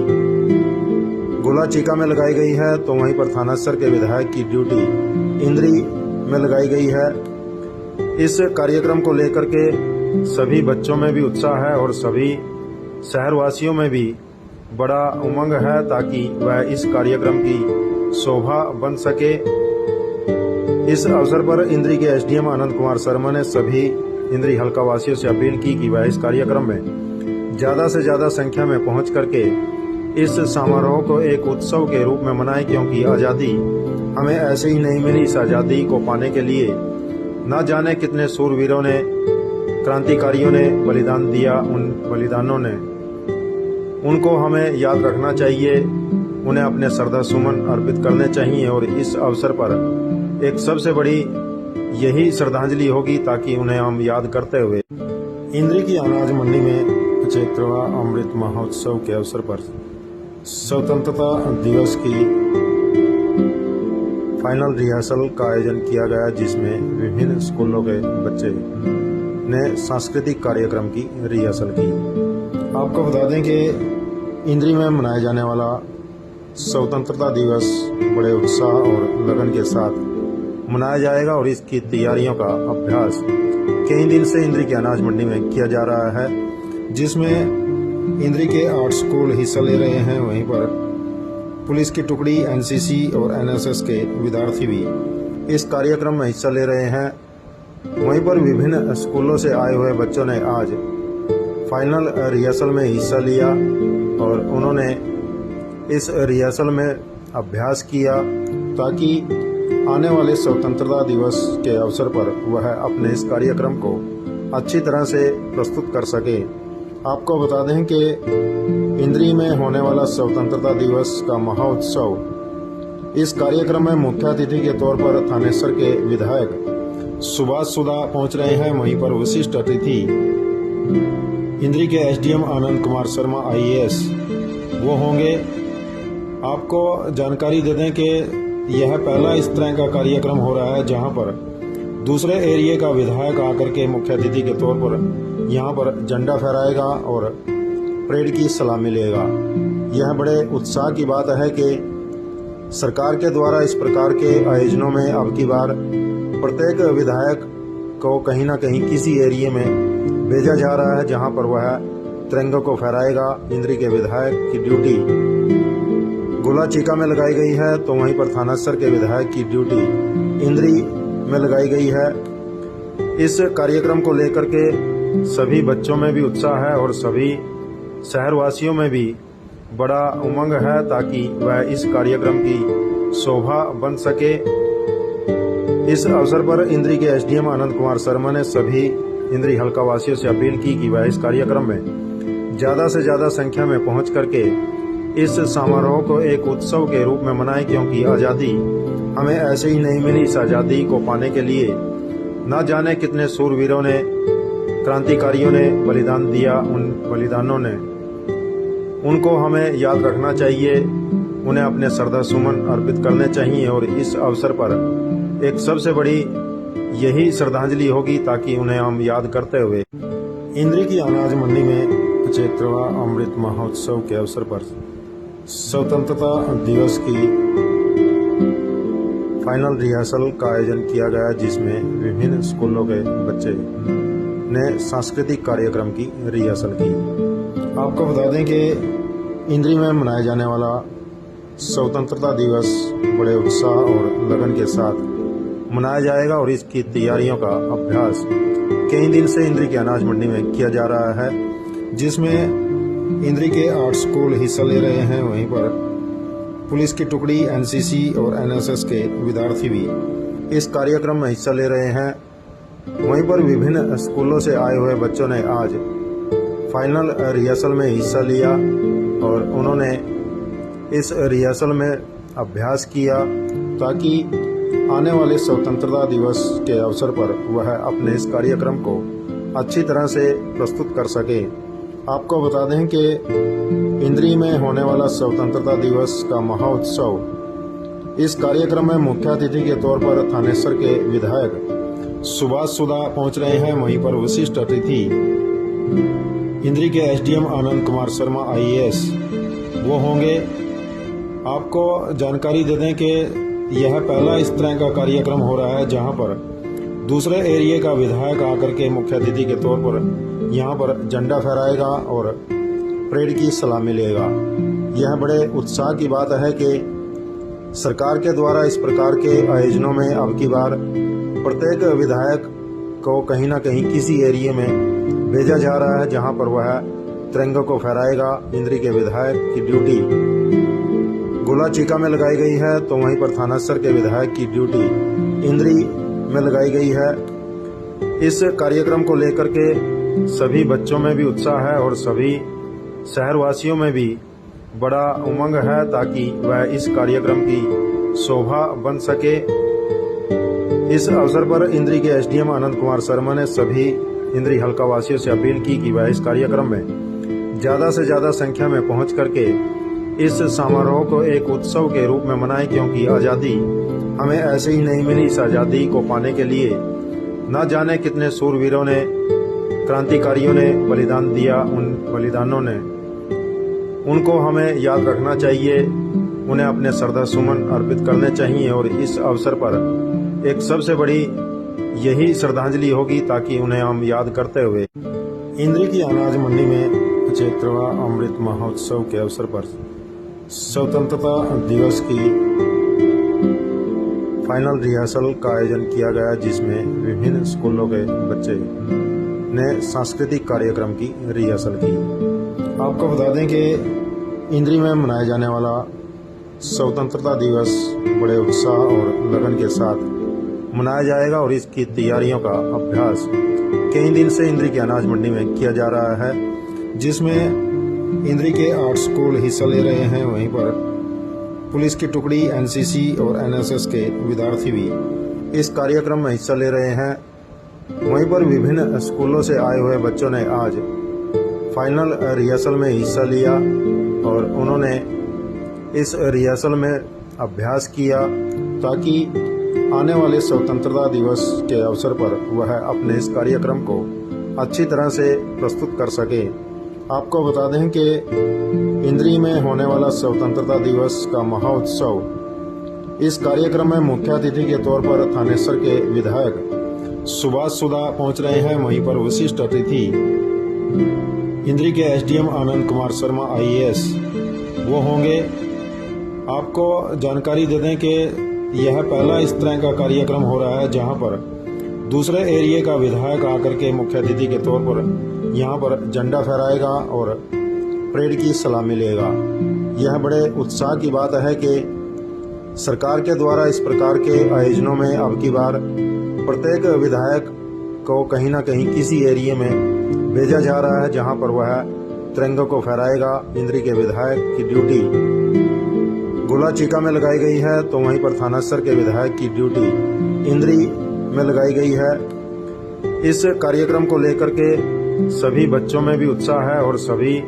गोला चीका में लगाई गई है, तो वहीं पर थानासर के विधायक की ड्यूटी इंद्री में लगाई गई है। इस कार्यक्रम को लेकर के सभी बच्चों में भी उत्साह है और सभी शहरवासियों में भी बड़ा उमंग है ताकि वह इस कार्यक्रम की शोभा बन सके। इस अवसर पर इंद्री के एसडीएम आनंद कुमार शर्मा ने सभी इंद्री हल्का वासियों से अपील की कि वह इस कार्यक्रम में ज्यादा से ज्यादा संख्या में पहुंच करके इस समारोह को एक उत्सव के रूप में मनाएं, क्योंकि आज़ादी हमें ऐसे ही नहीं मिली। इस आज़ादी को पाने के लिए न जाने कितने सूरवीरों ने, क्रांतिकारियों ने बलिदान दिया। उन बलिदानों ने उनको हमें याद रखना चाहिए, उन्हें अपने श्रद्धा सुमन अर्पित करने चाहिए और इस अवसर पर एक सबसे बड़ी यही श्रद्धांजलि होगी ताकि उन्हें हम याद करते हुए इंद्री की अनाज मंडी में 75वां अमृत महोत्सव के अवसर पर स्वतंत्रता दिवस की फाइनल रिहर्सल का आयोजन किया गया, जिसमें विभिन्न स्कूलों के बच्चे ने सांस्कृतिक कार्यक्रम की रिहर्सल की। आपको बता दें कि इंद्री में मनाया जाने वाला स्वतंत्रता दिवस बड़े उत्साह और लगन के साथ मनाया जाएगा और इसकी तैयारियों का अभ्यास कई दिन से इंद्री की अनाज मंडी में किया जा रहा है, जिसमें इंद्री के 8 स्कूल हिस्सा ले रहे हैं। वहीं पर पुलिस की टुकड़ी, एनसीसी और एनएसएस के विद्यार्थी भी इस कार्यक्रम में हिस्सा ले रहे हैं। वहीं पर विभिन्न स्कूलों से आए हुए बच्चों ने आज फाइनल रिहर्सल में हिस्सा लिया और उन्होंने इस रिहर्सल में अभ्यास किया ताकि आने वाले स्वतंत्रता दिवस के अवसर पर वह अपने इस कार्यक्रम को अच्छी तरह से प्रस्तुत कर सके। आपको बता दें कि इंद्री में होने वाला स्वतंत्रता दिवस का महोत्सव, इस कार्यक्रम में मुख्य अतिथि के तौर पर थानेसर के विधायक सुभाष सुधा पहुंच रहे हैं। वहीं पर विशिष्ट अतिथि इंद्री के एसडीएम आनंद कुमार शर्मा आईएएस वो होंगे। आपको जानकारी दे दें कि यह पहला इस तरह का कार्यक्रम हो रहा है जहां पर दूसरे एरिया का विधायक आकर के मुख्य अतिथि के तौर पर यहां पर झंडा फहराएगा और परेड की सलामी लेगा। यह बड़े उत्साह की बात है कि सरकार के द्वारा इस प्रकार के आयोजनों में अब की बार प्रत्येक विधायक को कहीं ना कहीं किसी एरिया में भेजा जा रहा है जहां पर वह तिरंगे को फहराएगा। इंद्री के विधायक की ड्यूटी गोला चीका में लगाई गई है, तो वहीं पर थानासर के विधायक की ड्यूटी इंद्री में लगाई गई है। इस कार्यक्रम को लेकर के सभी बच्चों में भी उत्साह है और सभी शहरवासियों में भी बड़ा उमंग है ताकि वह इस कार्यक्रम की शोभा बन सके। इस अवसर पर इंद्री के एसडीएम आनंद कुमार शर्मा ने सभी इंद्री हल्का वासियों से अपील की कि वह इस कार्यक्रम में ज्यादा से ज्यादा संख्या में पहुंच करके इस समारोह को एक उत्सव के रूप में मनाएं, क्योंकि आज़ादी हमें ऐसे ही नहीं मिली। इस आज़ादी को पाने के लिए न जाने कितने सूरवीरों ने, क्रांतिकारियों ने बलिदान दिया। उन बलिदानों ने उनको हमें याद रखना चाहिए, उन्हें अपने श्रद्धा सुमन अर्पित करने चाहिए और इस अवसर पर एक सबसे बड़ी यही श्रद्धांजलि होगी ताकि उन्हें हम याद करते हुए इंद्री की अनाज मंडी में 75वां अमृत महोत्सव के अवसर पर स्वतंत्रता दिवस की फाइनल रिहर्सल का आयोजन किया गया, जिसमें विभिन्न स्कूलों के बच्चे ने सांस्कृतिक कार्यक्रम की रिहर्सल की। आपको बता दें कि इंद्री में मनाया जाने वाला स्वतंत्रता दिवस बड़े उत्साह और लगन के साथ मनाया जाएगा और इसकी तैयारियों का अभ्यास कई दिन से इंद्री की अनाज मंडी में किया जा रहा है, जिसमें इंद्री के 8 स्कूल हिस्सा ले रहे हैं। वहीं पर पुलिस की टुकड़ी, एनसीसी और एनएसएस के विद्यार्थी भी इस कार्यक्रम में हिस्सा ले रहे हैं। वहीं पर विभिन्न स्कूलों से आए हुए बच्चों ने आज फाइनल रिहर्सल में हिस्सा लिया और उन्होंने इस रिहर्सल में अभ्यास किया ताकि आने वाले स्वतंत्रता दिवस के अवसर पर वह अपने इस कार्यक्रम को अच्छी तरह से प्रस्तुत कर सके। आपको बता दें कि इंद्री में होने वाला स्वतंत्रता दिवस का महोत्सव, इस कार्यक्रम में मुख्य अतिथि के तौर पर थानेसर के विधायक सुभाष सुधा पहुंच रहे हैं। वहीं पर विशिष्ट अतिथि इंद्री के एसडीएम आनंद कुमार शर्मा आईएएस वो होंगे। आपको जानकारी दे दें कि यह पहला इस तरह का कार्यक्रम हो रहा है जहां पर दूसरे एरिया का विधायक आकर के मुख्य अतिथि के तौर पर यहां पर झंडा फहराएगा और परेड की सलामी लेगा। यह बड़े उत्साह की बात है कि सरकार के द्वारा इस प्रकार के आयोजनों में अब की बार प्रत्येक विधायक को कहीं ना कहीं किसी एरिया में भेजा जा रहा है जहां पर वह तिरंगे को फहराएगा। इंद्री के विधायक की ड्यूटी गोला चीका में लगाई गई है, तो वहीं पर थानासर के विधायक की ड्यूटी इंद्री में लगाई गई है। इस कार्यक्रम को लेकर के सभी बच्चों में भी उत्साह है और सभी शहरवासियों में भी बड़ा उमंग है ताकि वह इस कार्यक्रम की शोभा बन सके। इस अवसर पर इंद्री के एसडीएम आनंद कुमार शर्मा ने सभी इंद्री हल्का वासियों से अपील की कि वह इस कार्यक्रम में ज्यादा से ज्यादा संख्या में पहुंच करके इस समारोह को एक उत्सव के रूप में मनाएं, क्योंकि आज़ादी हमें ऐसे ही नहीं मिली। इस आज़ादी को पाने के लिए न जाने कितने सूरवीरों ने, क्रांतिकारियों ने बलिदान दिया। उन बलिदानों ने उनको हमें याद रखना चाहिए, उन्हें अपने श्रद्धा सुमन अर्पित करने चाहिए और इस अवसर पर एक सबसे बड़ी यही श्रद्धांजलि होगी ताकि उन्हें हम याद करते हुए इंद्री की अनाज मंडी में 75वां अमृत महोत्सव के अवसर पर स्वतंत्रता दिवस की फाइनल रिहर्सल का आयोजन किया गया, जिसमें विभिन्न स्कूलों के बच्चे ने सांस्कृतिक कार्यक्रम की रिहर्सल की। आपको बता दें कि इंद्री में मनाया जाने वाला स्वतंत्रता दिवस बड़े उत्साह और लगन के साथ मनाया जाएगा और इसकी तैयारियों का अभ्यास कई दिन से इंद्री की अनाज मंडी में किया जा रहा है, जिसमें इंद्री के 8 स्कूल हिस्सा ले रहे हैं। वहीं पर पुलिस की टुकड़ी, एनसीसी और एनएसएस के विद्यार्थी भी इस कार्यक्रम में हिस्सा ले रहे हैं। वहीं पर विभिन्न स्कूलों से आए हुए बच्चों ने आज फाइनल रिहर्सल में हिस्सा लिया और उन्होंने इस रिहर्सल में अभ्यास किया ताकि आने वाले स्वतंत्रता दिवस के अवसर पर वह अपने इस कार्यक्रम को अच्छी तरह से प्रस्तुत कर सके। आपको बता दें कि इंद्री में होने वाला स्वतंत्रता दिवस का महोत्सव, इस कार्यक्रम में मुख्य अतिथि के तौर पर थानेसर के विधायक सुभाष सुधा पहुंच रहे हैं। वहीं पर विशिष्ट अतिथि इंद्री के एसडीएम आनंद कुमार शर्मा आईएएस वो होंगे। आपको जानकारी दे दें कि यह पहला इस तरह का कार्यक्रम हो रहा है जहां पर दूसरे एरिया का विधायक आकर के मुख्य अतिथि के तौर पर यहां पर झंडा फहराएगा और परेड की सलामी लेगा। यह बड़े उत्साह की बात है कि सरकार के द्वारा इस प्रकार के आयोजनों में अब की बार प्रत्येक विधायक को कहीं ना कहीं किसी एरिया में भेजा जा रहा है जहां पर वह तिरंगे को फहराएगा। इंद्री के विधायक की ड्यूटी गोला चीका में लगाई गई है, तो वहीं पर थानासर के विधायक की ड्यूटी इंद्री में लगाई गई है। इस कार्यक्रम को लेकर के सभी बच्चों में भी उत्साह है और सभी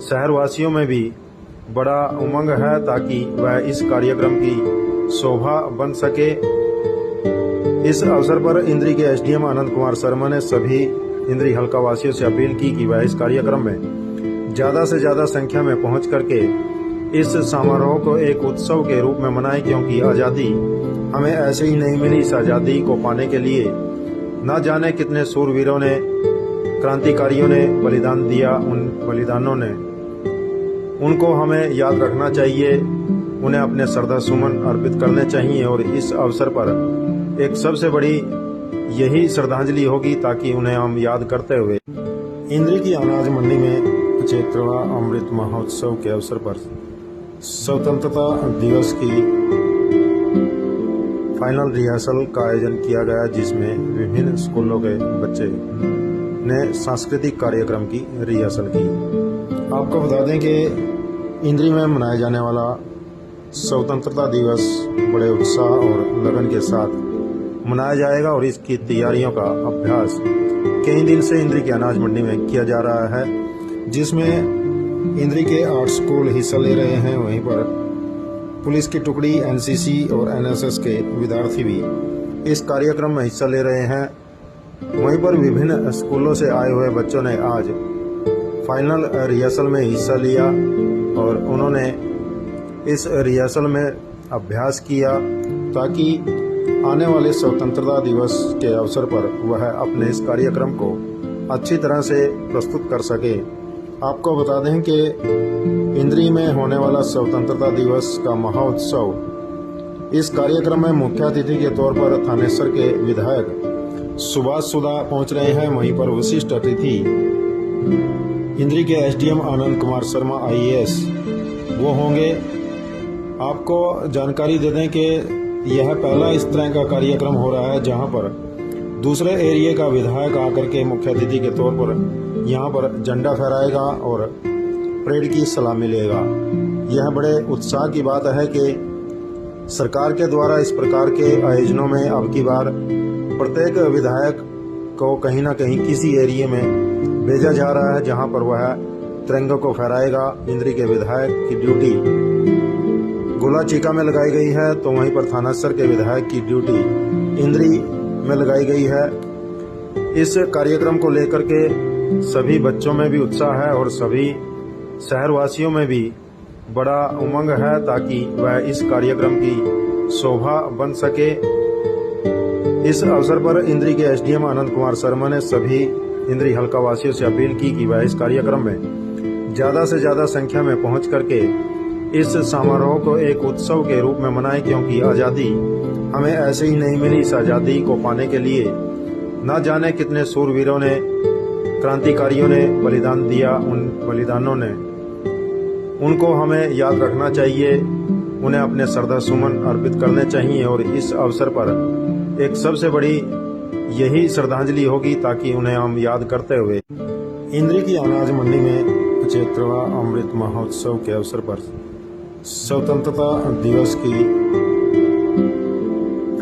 शहरवासियों में भी बड़ा उमंग है ताकि वह इस कार्यक्रम की शोभा बन सके। इस अवसर पर इंद्री के एसडीएम आनंद कुमार शर्मा ने सभी इंद्री हल्का वासियों से अपील की कि वह इस कार्यक्रम में ज्यादा से ज्यादा संख्या में पहुंच करके इस समारोह को एक उत्सव के रूप में मनाएं, क्योंकि आज़ादी हमें ऐसे ही नहीं मिली। इस आज़ादी को पाने के लिए न जाने कितने सूरवीरों ने, क्रांतिकारियों ने बलिदान दिया। उन बलिदानों ने उनको हमें याद रखना चाहिए, उन्हें अपने श्रद्धा सुमन अर्पित करने चाहिए और इस अवसर पर एक सबसे बड़ी यही श्रद्धांजलि होगी ताकि उन्हें हम याद करते हुए इंद्री की अनाज मंडी में 75वां अमृत महोत्सव के अवसर पर स्वतंत्रता दिवस की फाइनल रिहर्सल का आयोजन किया गया, जिसमें विभिन्न स्कूलों के बच्चे ने सांस्कृतिक कार्यक्रम की रिहर्सल की। आपको बता दें कि इंद्री में मनाया जाने वाला स्वतंत्रता दिवस बड़े उत्साह और लगन के साथ मनाया जाएगा और इसकी तैयारियों का अभ्यास कई दिन से इंद्री की अनाज मंडी में किया जा रहा है, जिसमें इंद्री के 8 स्कूल हिस्सा ले रहे हैं। वहीं पर पुलिस की टुकड़ी, एनसीसी और एनएसएस के विद्यार्थी भी इस कार्यक्रम में हिस्सा ले रहे हैं। वहीं पर विभिन्न स्कूलों से आए हुए बच्चों ने आज फाइनल रिहर्सल में हिस्सा लिया और उन्होंने इस रिहर्सल में अभ्यास किया ताकि आने वाले स्वतंत्रता दिवस के अवसर पर वह अपने इस कार्यक्रम को अच्छी तरह से प्रस्तुत कर सके। आपको बता दें कि इंद्री में होने वाला स्वतंत्रता दिवस का महोत्सव, इस कार्यक्रम में मुख्य अतिथि के तौर पर थानेसर के विधायक सुभाष सुधा पहुंच रहे हैं। वहीं पर विशिष्ट अतिथि इंद्री के एसडीएम आनंद कुमार शर्मा आईएएस वो होंगे। आपको जानकारी दे दें कि यह पहला इस तरह का कार्यक्रम हो रहा है जहां पर दूसरे एरिया का विधायक आकर के मुख्य अतिथि के तौर पर यहां पर झंडा फहराएगा और परेड की सलामी लेगा। यह बड़े उत्साह की बात है कि सरकार के द्वारा इस प्रकार के आयोजनों में अब की बार प्रत्येक विधायक को कहीं ना कहीं किसी एरिया में भेजा जा रहा है जहां पर वह तिरंगे को फहराएगा। इंद्री के विधायक की ड्यूटी गोला चीका में लगाई गई है, तो वहीं पर थानासर के विधायक की ड्यूटी इंद्री में लगाई गई है। इस कार्यक्रम को लेकर के सभी बच्चों में भी उत्साह है और सभी शहरवासियों में भी बड़ा उमंग है ताकि वह इस कार्यक्रम की शोभा बन सके। इस अवसर पर इंद्री के एसडीएम आनंद कुमार शर्मा ने सभी इंद्री हल्का वासियों से अपील की कि वह इस कार्यक्रम में ज्यादा से ज्यादा संख्या में पहुंच करके इस समारोह को एक उत्सव के रूप में मनाएं, क्योंकि आज़ादी हमें ऐसे ही नहीं मिली। इस आज़ादी को पाने के लिए न जाने कितने सूरवीरों ने, क्रांतिकारियों ने बलिदान दिया। उन बलिदानों ने उनको हमें याद रखना चाहिए, उन्हें अपने श्रद्धा सुमन अर्पित करने चाहिए और इस अवसर पर एक सबसे बड़ी यही श्रद्धांजलि होगी ताकि उन्हें हम याद करते हुए इंद्री की अनाज मंडी में 75वां अमृत महोत्सव के अवसर पर स्वतंत्रता दिवस की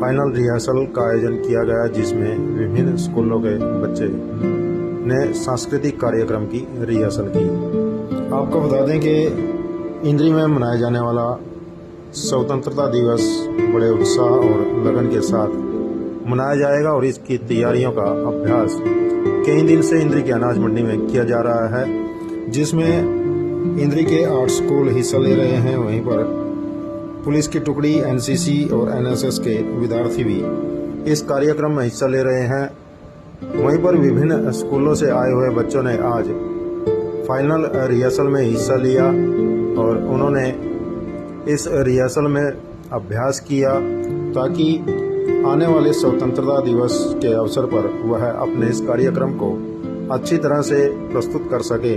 फाइनल रिहर्सल का आयोजन किया गया, जिसमें विभिन्न स्कूलों के बच्चे ने सांस्कृतिक कार्यक्रम की रिहर्सल की। आपको बता दें कि इंद्री में मनाया जाने वाला स्वतंत्रता दिवस बड़े उत्साह और लगन के साथ मनाया जाएगा और इसकी तैयारियों का अभ्यास कई दिन से इंद्री के अनाज मंडी में किया जा रहा है, जिसमें इंद्री के 8 स्कूल हिस्सा ले रहे हैं। वहीं पर पुलिस की टुकड़ी, एनसीसी और एनएसएस के विद्यार्थी भी इस कार्यक्रम में हिस्सा ले रहे हैं। वहीं पर विभिन्न स्कूलों से आए हुए बच्चों ने आज फाइनल रिहर्सल में हिस्सा लिया और उन्होंने इस रिहर्सल में अभ्यास किया ताकि आने वाले स्वतंत्रता दिवस के अवसर पर वह अपने इस कार्यक्रम को अच्छी तरह से प्रस्तुत कर सके।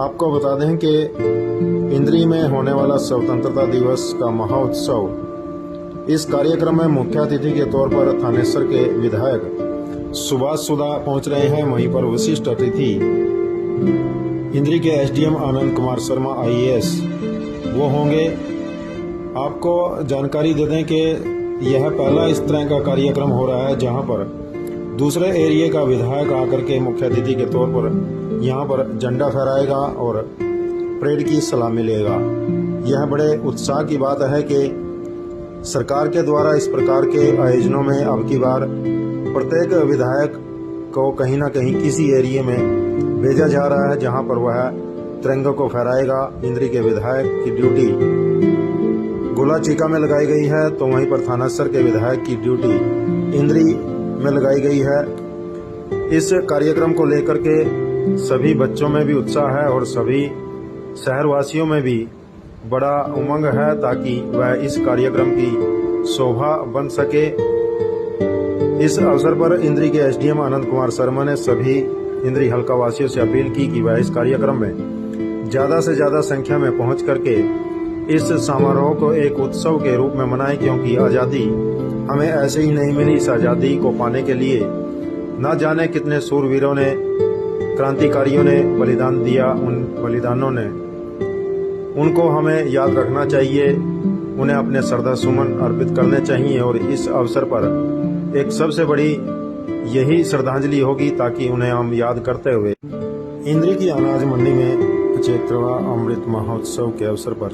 आपको बता दें कि इंद्री में होने वाला स्वतंत्रता दिवस का महोत्सव, इस कार्यक्रम में मुख्य अतिथि के तौर पर थानेसर के विधायक सुभाष सुधा पहुंच रहे हैं। वहीं पर विशिष्ट अतिथि इंद्री के एसडीएम आनंद कुमार शर्मा आईएएस वो होंगे। आपको जानकारी दे दें कि यह पहला इस तरह का कार्यक्रम हो रहा है जहां पर दूसरे एरिया का विधायक आकर के मुख्य अतिथि के तौर पर यहां पर झंडा फहराएगा और परेड की सलामी लेगा। यह बड़े उत्साह की बात है कि सरकार के द्वारा इस प्रकार के आयोजनों में अब की बार प्रत्येक विधायक को कहीं ना कहीं किसी एरिया में भेजा जा रहा है जहां पर वह तिरंगे को फहराएगा। इंद्री के विधायक की ड्यूटी गोला चीका में लगाई गई है, तो वहीं पर थानासर के विधायक की ड्यूटी इंद्री में लगाई गई है। इस कार्यक्रम को लेकर के सभी बच्चों में भी उत्साह है और सभी शहरवासियों में भी बड़ा उमंग है ताकि वह इस कार्यक्रम की शोभा बन सके। इस अवसर पर इंद्री के एसडीएम आनंद कुमार शर्मा ने सभी इंद्री हल्का वासियों से अपील की कि वह इस कार्यक्रम में ज्यादा से ज्यादा संख्या में पहुंच करके इस समारोह को एक उत्सव के रूप में मनाएं, क्योंकि आज़ादी हमें ऐसे ही नहीं मिली। इस आज़ादी को पाने के लिए न जाने कितने सूरवीरों ने, क्रांतिकारियों ने बलिदान दिया। उन बलिदानों ने उनको हमें याद रखना चाहिए, उन्हें अपने श्रद्धा सुमन अर्पित करने चाहिए और इस अवसर पर एक सबसे बड़ी यही श्रद्धांजलि होगी ताकि उन्हें हम याद करते हुए इंद्री की अनाज मंडी में 75वां अमृत महोत्सव के अवसर पर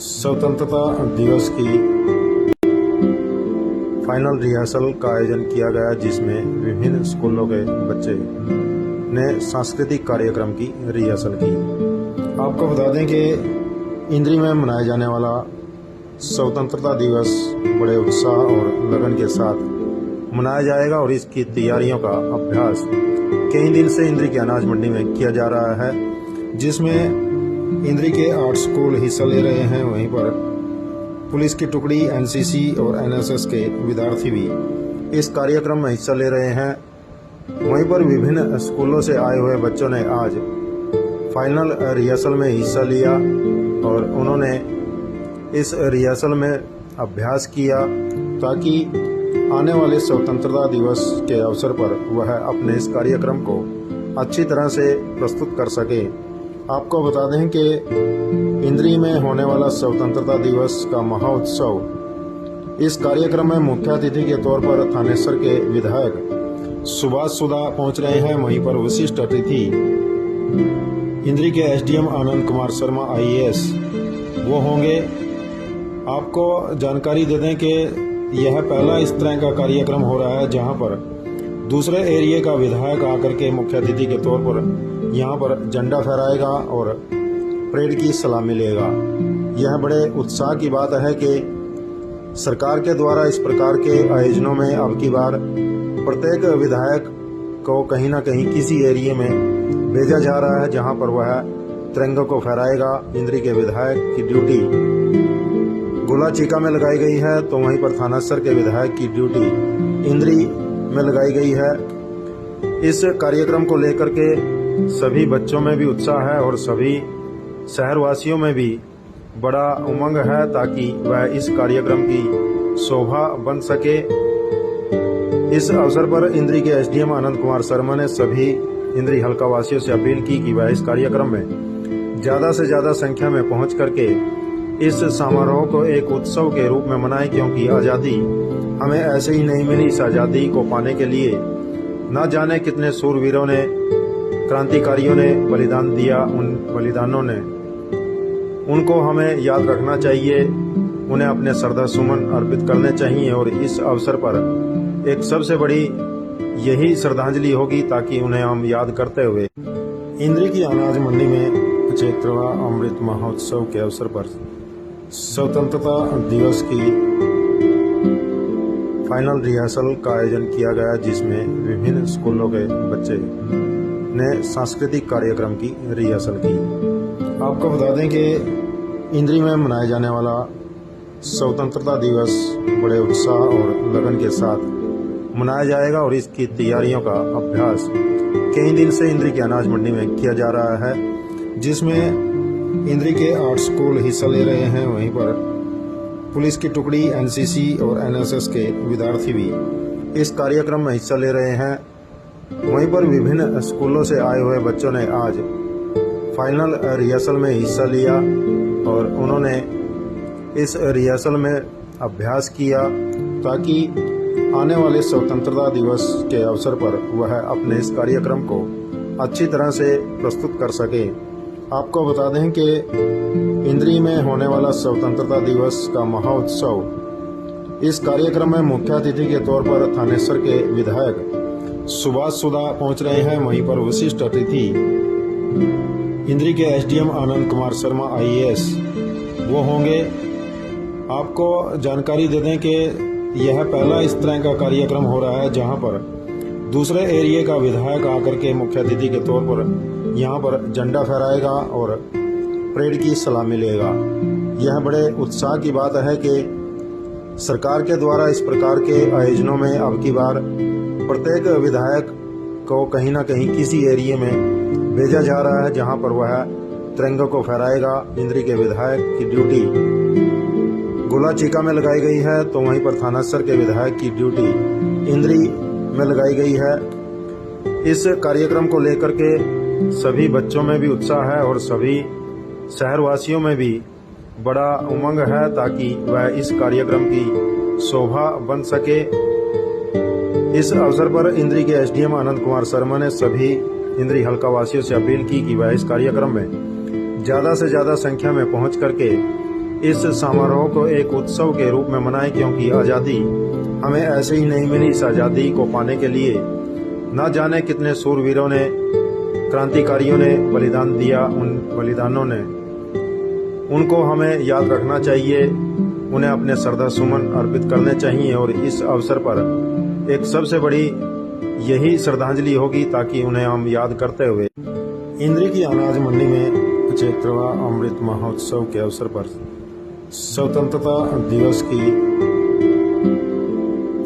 स्वतंत्रता दिवस की फाइनल रिहर्सल का आयोजन किया गया, जिसमें विभिन्न स्कूलों के बच्चे ने सांस्कृतिक कार्यक्रम की रिहर्सल की। आपको बता दें कि इंद्री में मनाया जाने वाला स्वतंत्रता दिवस बड़े उत्साह और लगन के साथ मनाया जाएगा और इसकी तैयारियों का अभ्यास कई दिन से इंद्री के अनाज मंडी में किया जा रहा है, जिसमें इंद्री के 8 स्कूल हिस्सा ले रहे हैं। वहीं पर पुलिस की टुकड़ी, एनसीसी और एनएसएस के विद्यार्थी भी इस कार्यक्रम में हिस्सा ले रहे हैं। वहीं पर विभिन्न स्कूलों से आए हुए बच्चों ने आज फाइनल रिहर्सल में हिस्सा लिया और उन्होंने इस रिहर्सल में अभ्यास किया ताकि आने वाले स्वतंत्रता दिवस के अवसर पर वह अपने इस कार्यक्रम को अच्छी तरह से प्रस्तुत कर सके। आपको बता दें कि इंद्री में होने वाला स्वतंत्रता दिवस का महोत्सव, इस कार्यक्रम में मुख्य अतिथि के तौर पर थानेसर के विधायक सुभाष सुधा पहुंच रहे हैं। वहीं पर विशिष्ट अतिथि इंद्री के एसडीएम आनंद कुमार शर्मा आईएएस वो होंगे। आपको जानकारी दे दें कि यह पहला इस तरह का कार्यक्रम हो रहा है जहां पर दूसरे एरिया का विधायक आकर के मुख्य अतिथि के तौर पर यहां पर झंडा फहराएगा और परेड की सलामी लेगा। यह बड़े उत्साह की बात है कि सरकार के द्वारा इस प्रकार के आयोजनों में अब की बार प्रत्येक विधायक को कहीं ना कहीं किसी एरिया में भेजा जा रहा है जहां पर वह तिरंगे को फहराएगा। इंद्री के विधायक की ड्यूटी गोला चीका में लगाई गई है, तो वहीं पर थानासर के विधायक की ड्यूटी इंद्री में लगाई गई है। इस कार्यक्रम को लेकर के सभी बच्चों में भी उत्साह है और सभी शहरवासियों में भी बड़ा उमंग है ताकि वह इस कार्यक्रम की शोभा बन सके। इस अवसर पर इंद्री के एसडीएम आनंद कुमार शर्मा ने सभी इंद्री हल्का वासियों से अपील की कि वह इस कार्यक्रम में ज्यादा से ज्यादा संख्या में पहुंच करके इस समारोह को एक उत्सव के रूप में मनाएं, क्योंकि आज़ादी हमें ऐसे ही नहीं मिली। इस आज़ादी को पाने के लिए न जाने कितने सूरवीरों ने, क्रांतिकारियों ने बलिदान दिया। उन बलिदानों ने उनको हमें याद रखना चाहिए, उन्हें अपने श्रद्धा सुमन अर्पित करने चाहिए और इस अवसर पर एक सबसे बड़ी यही श्रद्धांजलि होगी ताकि उन्हें हम याद करते हुए इंद्री की अनाज मंडी में 75वां अमृत महोत्सव के अवसर पर स्वतंत्रता दिवस की फाइनल रिहर्सल का आयोजन किया गया, जिसमें विभिन्न स्कूलों के बच्चे ने सांस्कृतिक कार्यक्रम की रिहर्सल की। आपको बता दें कि इंद्री में मनाया जाने वाला स्वतंत्रता दिवस बड़े उत्साह और लगन के साथ मनाया जाएगा और इसकी तैयारियों का अभ्यास कई दिन से इंद्री की अनाज मंडी में किया जा रहा है, जिसमें इंद्री के 8 स्कूल हिस्सा ले रहे हैं। वहीं पर पुलिस की टुकड़ी, एनसीसी और एनएसएस के विद्यार्थी भी इस कार्यक्रम में हिस्सा ले रहे हैं। वहीं पर विभिन्न स्कूलों से आए हुए बच्चों ने आज फाइनल रिहर्सल में हिस्सा लिया और उन्होंने इस रिहर्सल में अभ्यास किया ताकि आने वाले स्वतंत्रता दिवस के अवसर पर वह अपने इस कार्यक्रम को अच्छी तरह से प्रस्तुत कर सके। आपको बता दें कि इंद्री में होने वाला स्वतंत्रता दिवस का महोत्सव, इस कार्यक्रम में मुख्य अतिथि के तौर पर थानेसर के विधायक सुभाष सुधा पहुंच रहे हैं। वहीं पर विशिष्ट अतिथि इंद्री के एसडीएम आनंद कुमार शर्मा आईएएस वो होंगे। आपको जानकारी दे दें कि यह पहला इस तरह का कार्यक्रम हो रहा है जहां पर दूसरे एरिया का विधायक आकर के मुख्य अतिथि के तौर पर यहां पर झंडा फहराएगा और परेड की सलामी लेगा। यह बड़े उत्साह की बात है कि सरकार के द्वारा इस प्रकार के आयोजनों में अब की बार प्रत्येक विधायक को कहीं ना कहीं किसी एरिया में भेजा जा रहा है जहां पर वह तिरंगे को फहराएगा। इंद्री के विधायक की ड्यूटी गोला चीका में लगाई गई है, तो वहीं पर थानासर के विधायक की ड्यूटी इंद्री में लगाई गई है। इस कार्यक्रम को लेकर के सभी बच्चों में भी उत्साह है और सभी शहरवासियों में भी बड़ा उमंग है ताकि वह इस कार्यक्रम की शोभा बन सके। इस अवसर पर इंद्री के एसडीएम आनंद कुमार शर्मा ने सभी इंद्री हल्का वासियों से अपील की कि वह इस कार्यक्रम में ज्यादा से ज्यादा संख्या में पहुंच करके इस समारोह को एक उत्सव के रूप में मनाएं, क्योंकि आज़ादी हमें ऐसे ही नहीं मिली। इस आज़ादी को पाने के लिए न जाने कितने सूरवीरों ने, क्रांतिकारियों ने बलिदान दिया। उन बलिदानों ने उनको हमें याद रखना चाहिए, उन्हें अपने श्रद्धा सुमन अर्पित करने चाहिए और इस अवसर पर एक सबसे बड़ी यही श्रद्धांजलि होगी ताकि उन्हें हम याद करते हुए इंद्री की अनाज मंडी में 75वां अमृत महोत्सव के अवसर पर स्वतंत्रता दिवस की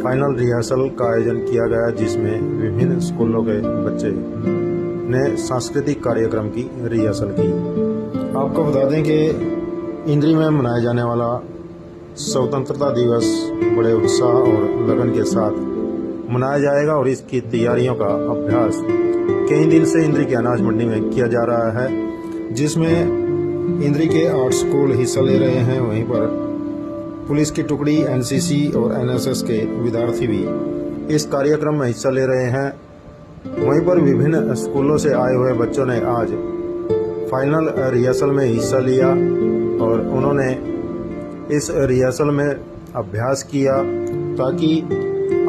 फाइनल रिहर्सल का आयोजन किया गया, जिसमें विभिन्न स्कूलों के बच्चे ने सांस्कृतिक कार्यक्रम की रिहर्सल की। आपको बता दें कि इंद्री में मनाया जाने वाला स्वतंत्रता दिवस बड़े उत्साह और लगन के साथ मनाया जाएगा और इसकी तैयारियों का अभ्यास कई दिन से इंद्री की अनाज मंडी में किया जा रहा है, जिसमें इंद्री के 8 स्कूल हिस्सा ले रहे हैं। वहीं पर पुलिस की टुकड़ी, एनसीसी और एनएसएस के विद्यार्थी भी इस कार्यक्रम में हिस्सा ले रहे हैं। वहीं पर विभिन्न स्कूलों से आए हुए बच्चों ने आज फाइनल रिहर्सल में हिस्सा लिया और उन्होंने इस रिहर्सल में अभ्यास किया ताकि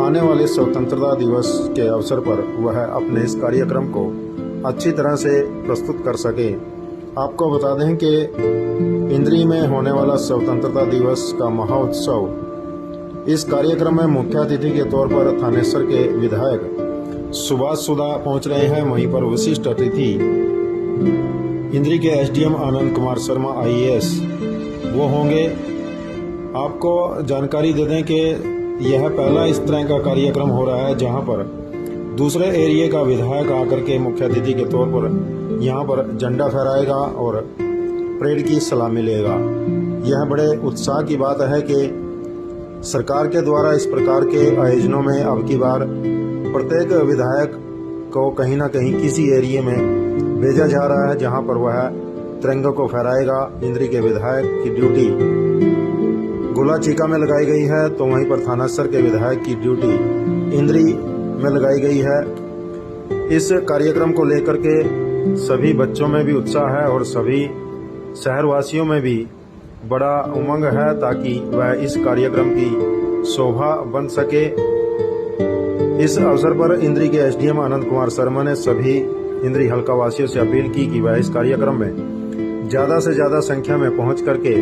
आने वाले स्वतंत्रता दिवस के अवसर पर वह अपने इस कार्यक्रम को अच्छी तरह से प्रस्तुत कर सके। आपको बता दें कि इंद्री में होने वाला स्वतंत्रता दिवस का महोत्सव, इस कार्यक्रम में मुख्य अतिथि के तौर पर थानेसर के विधायक सुभाष सुधा पहुंच रहे हैं। वहीं पर विशिष्ट अतिथि इंद्री के एसडीएम आनंद कुमार शर्मा आईएएस वो होंगे। आपको जानकारी दे दें कि यह पहला इस तरह का कार्यक्रम हो रहा है जहां पर दूसरे एरिया का विधायक आकर के मुख्य अतिथि के तौर पर यहां पर झंडा फहराएगा और परेड की सलामी लेगा। यह बड़े उत्साह की बात है कि सरकार के द्वारा इस प्रकार के आयोजनों में अब की बार प्रत्येक विधायक को कहीं ना कहीं किसी एरिया में भेजा जा रहा है जहां पर वह तिरंगे को फहराएगा। इंद्री के विधायक की ड्यूटी गोला चीका में लगाई गई है, तो वहीं पर थानासर के विधायक की ड्यूटी इंद्री में लगाई गई है। इस कार्यक्रम को लेकर के सभी बच्चों में भी उत्साह है और सभी शहरवासियों में भी बड़ा उमंग है ताकि वह इस कार्यक्रम की शोभा बन सके। इस अवसर पर इंद्री के एसडीएम आनंद कुमार शर्मा ने सभी इंद्री हल्का वासियों से अपील की कि वह इस कार्यक्रम में ज्यादा से ज्यादा संख्या में पहुंच करके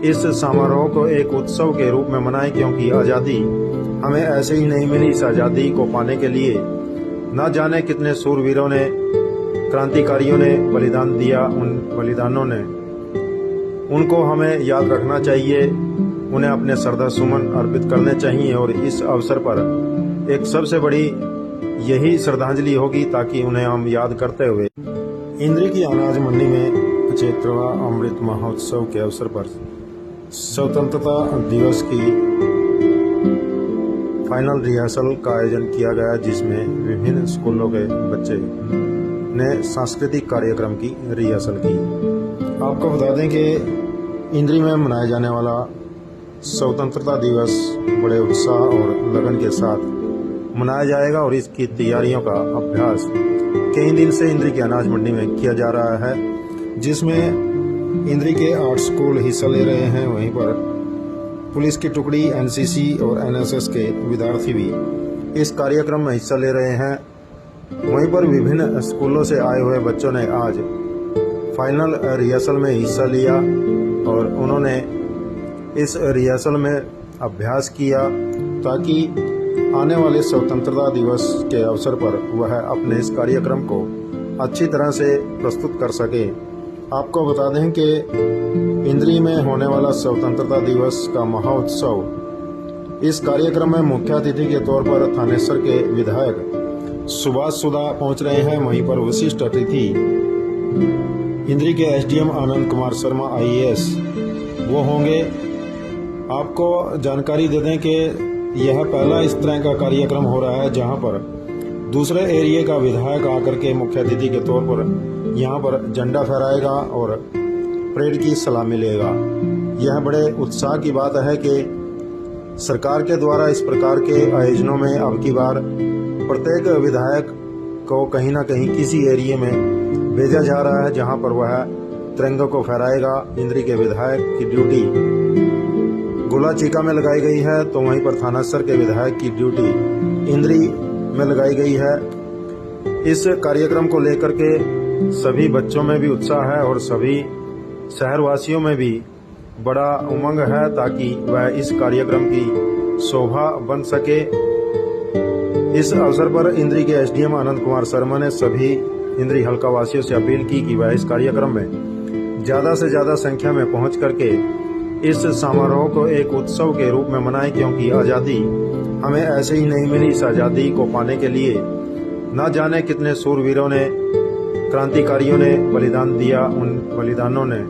इस समारोह को एक उत्सव के रूप में मनाएं, क्योंकि आज़ादी हमें ऐसे ही नहीं मिली। इस आज़ादी को पाने के लिए न जाने कितने सूरवीरों ने, क्रांतिकारियों ने बलिदान दिया। उन बलिदानों ने उनको हमें याद रखना चाहिए, उन्हें अपने श्रद्धा सुमन अर्पित करने चाहिए और इस अवसर पर एक सबसे बड़ी यही श्रद्धांजलि होगी ताकि उन्हें हम याद करते हुए इंद्री की अनाज मंडी में 75वां अमृत महोत्सव के अवसर पर स्वतंत्रता दिवस की फाइनल रिहर्सल का आयोजन किया गया, जिसमें विभिन्न स्कूलों के बच्चे ने सांस्कृतिक कार्यक्रम की रिहर्सल की। आपको बता दें कि इंद्री में मनाया जाने वाला स्वतंत्रता दिवस बड़े उत्साह और लगन के साथ मनाया जाएगा और इसकी तैयारियों का अभ्यास कई दिन से इंद्री की अनाज मंडी में किया जा रहा है, जिसमें इंद्री के 8 स्कूल हिस्सा ले रहे हैं। वहीं पर पुलिस की टुकड़ी, एनसीसी और एनएसएस के विद्यार्थी भी इस कार्यक्रम में हिस्सा ले रहे हैं। वहीं पर विभिन्न स्कूलों से आए हुए बच्चों ने आज फाइनल रिहर्सल में हिस्सा लिया और उन्होंने इस रिहर्सल में अभ्यास किया ताकि आने वाले स्वतंत्रता दिवस के अवसर पर वह अपने इस कार्यक्रम को अच्छी तरह से प्रस्तुत कर सके। आपको बता दें कि इंद्री में होने वाला स्वतंत्रता दिवस का महोत्सव, इस कार्यक्रम में मुख्य अतिथि के तौर पर थानेसर के विधायक सुभाष सुधा पहुंच रहे हैं। वहीं पर विशिष्ट अतिथि इंद्री के एसडीएम आनंद कुमार शर्मा आईएएस वो होंगे। आपको जानकारी दे दें कि यह पहला इस तरह का कार्यक्रम हो रहा है जहां पर दूसरे एरिया का विधायक आकर के मुख्य अतिथि के तौर पर यहां पर झंडा फहराएगा और परेड की सलामी लेगा। यह बड़े उत्साह की बात है कि सरकार के द्वारा इस प्रकार के आयोजनों में अब की बार प्रत्येक विधायक को कहीं ना कहीं किसी एरिया में भेजा जा रहा है जहां पर वह तिरंगे को फहराएगा। इंद्री के विधायक की ड्यूटी गोला चीका में लगाई गई है, तो वहीं पर थानासर के विधायक की ड्यूटी इंद्री में लगाई गई है। इस कार्यक्रम को लेकर के सभी बच्चों में भी उत्साह है और सभी शहरवासियों में भी बड़ा उमंग है ताकि वह इस कार्यक्रम की शोभा बन सके। इस अवसर पर इंद्री के एसडीएम आनंद कुमार शर्मा ने सभी इंद्री हल्का वासियों से अपील की कि वह इस कार्यक्रम में ज्यादा से ज्यादा संख्या में पहुंच करके इस समारोह को एक उत्सव के रूप में मनाएं, क्योंकि आज़ादी हमें ऐसे ही नहीं मिली। इस आज़ादी को पाने के लिए न जाने कितने सूरवीरों ने, क्रांतिकारियों ने बलिदान दिया। उन बलिदानों ने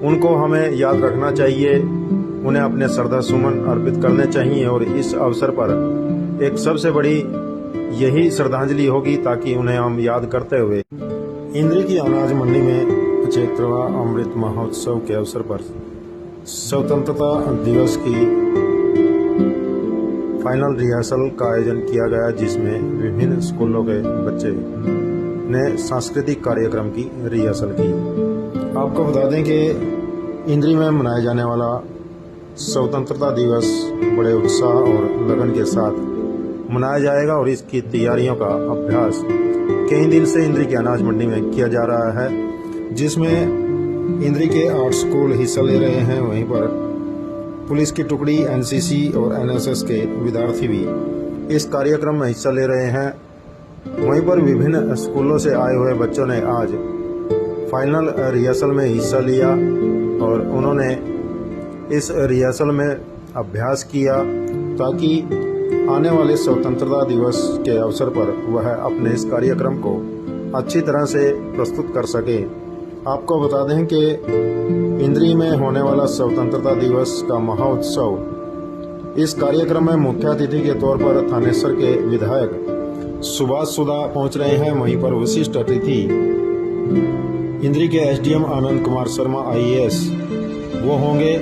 उनको हमें याद रखना चाहिए, उन्हें अपने श्रद्धा सुमन अर्पित करने चाहिए और इस अवसर पर एक सबसे बड़ी यही श्रद्धांजलि होगी ताकि उन्हें हम याद करते हुए इंद्री की अनाज मंडी में 75वां अमृत महोत्सव के अवसर पर स्वतंत्रता दिवस की फाइनल रिहर्सल का आयोजन किया गया, जिसमें विभिन्न स्कूलों के बच्चे ने सांस्कृतिक कार्यक्रम की रिहर्सल की। आपको बता दें कि इंद्री में मनाया जाने वाला स्वतंत्रता दिवस बड़े उत्साह और लगन के साथ मनाया जाएगा और इसकी तैयारियों का अभ्यास कई दिन से इंद्री की अनाज मंडी में किया जा रहा है, जिसमें इंद्री के 8 स्कूल हिस्सा ले रहे हैं। वहीं पर पुलिस की टुकड़ी, एनसीसी और एनएसएस के विद्यार्थी भी इस कार्यक्रम में हिस्सा ले रहे हैं। वहीं पर विभिन्न स्कूलों से आए हुए बच्चों ने आज फाइनल रिहर्सल में हिस्सा लिया और उन्होंने इस रिहर्सल में अभ्यास किया ताकि आने वाले स्वतंत्रता दिवस के अवसर पर वह अपने इस कार्यक्रम को अच्छी तरह से प्रस्तुत कर सके। आपको बता दें कि इंद्री में होने वाला स्वतंत्रता दिवस का महोत्सव, इस कार्यक्रम में मुख्य अतिथि के तौर पर थानेसर के विधायक सुभाष सुधा पहुंच रहे हैं। वहीं पर विशिष्ट अतिथि इंद्री के एसडीएम आनंद कुमार शर्मा IAS वो होंगे।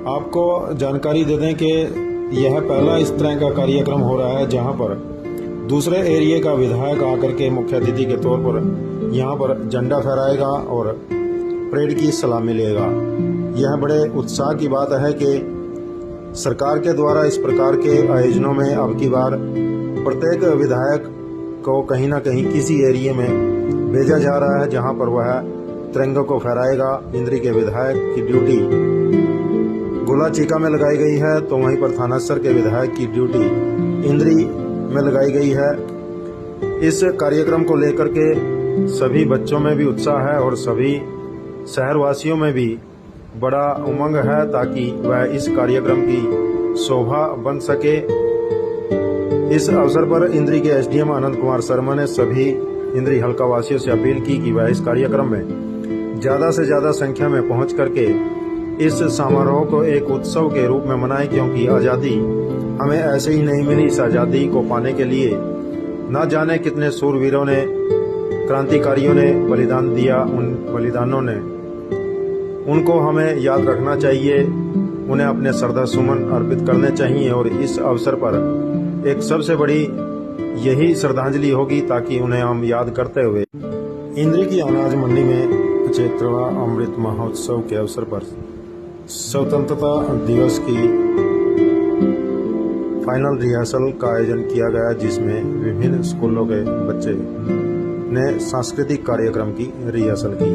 आपको जानकारी दे दें कि यह पहला इस तरह का कार्यक्रम हो रहा है जहां पर दूसरे एरिया का विधायक आकर के मुख्य अतिथि के तौर पर यहां पर झंडा फहराएगा और परेड की सलामी लेगा। यह बड़े उत्साह की बात है कि सरकार के द्वारा इस प्रकार के आयोजनों में अब की बार प्रत्येक विधायक को कहीं ना कहीं किसी एरिया में भेजा जा रहा है जहां पर वह तिरंगे को फहराएगा। इंद्री के विधायक की ड्यूटी गोला चीका में लगाई गई है, तो वहीं पर थानेसर के विधायक की ड्यूटी इंद्री में लगाई गई है। इस कार्यक्रम को लेकर के सभी बच्चों में भी उत्साह है और सभी शहरवासियों में भी बड़ा उमंग है ताकि वह इस कार्यक्रम की शोभा बन सके। इस अवसर पर इंद्री के एसडीएम आनंद कुमार शर्मा ने सभी इंद्री हल्का वासियों से अपील की कि वह इस कार्यक्रम में ज्यादा से ज्यादा संख्या में पहुंच करके इस समारोह को एक उत्सव के रूप में मनाएं, क्योंकि आज़ादी हमें ऐसे ही नहीं मिली। इस आज़ादी को पाने के लिए न जाने कितने सूरवीरों ने, क्रांतिकारियों ने बलिदान दिया। उन बलिदानों ने उनको हमें याद रखना चाहिए, उन्हें अपने श्रद्धा सुमन अर्पित करने चाहिए और इस अवसर पर एक सबसे बड़ी यही श्रद्धांजलि होगी ताकि उन्हें हम याद करते हुए इंद्री की अनाज मंडी में 75वां अमृत महोत्सव के अवसर पर स्वतंत्रता दिवस की फाइनल रिहर्सल का आयोजन किया गया, जिसमें विभिन्न स्कूलों के बच्चे ने सांस्कृतिक कार्यक्रम की रिहर्सल की।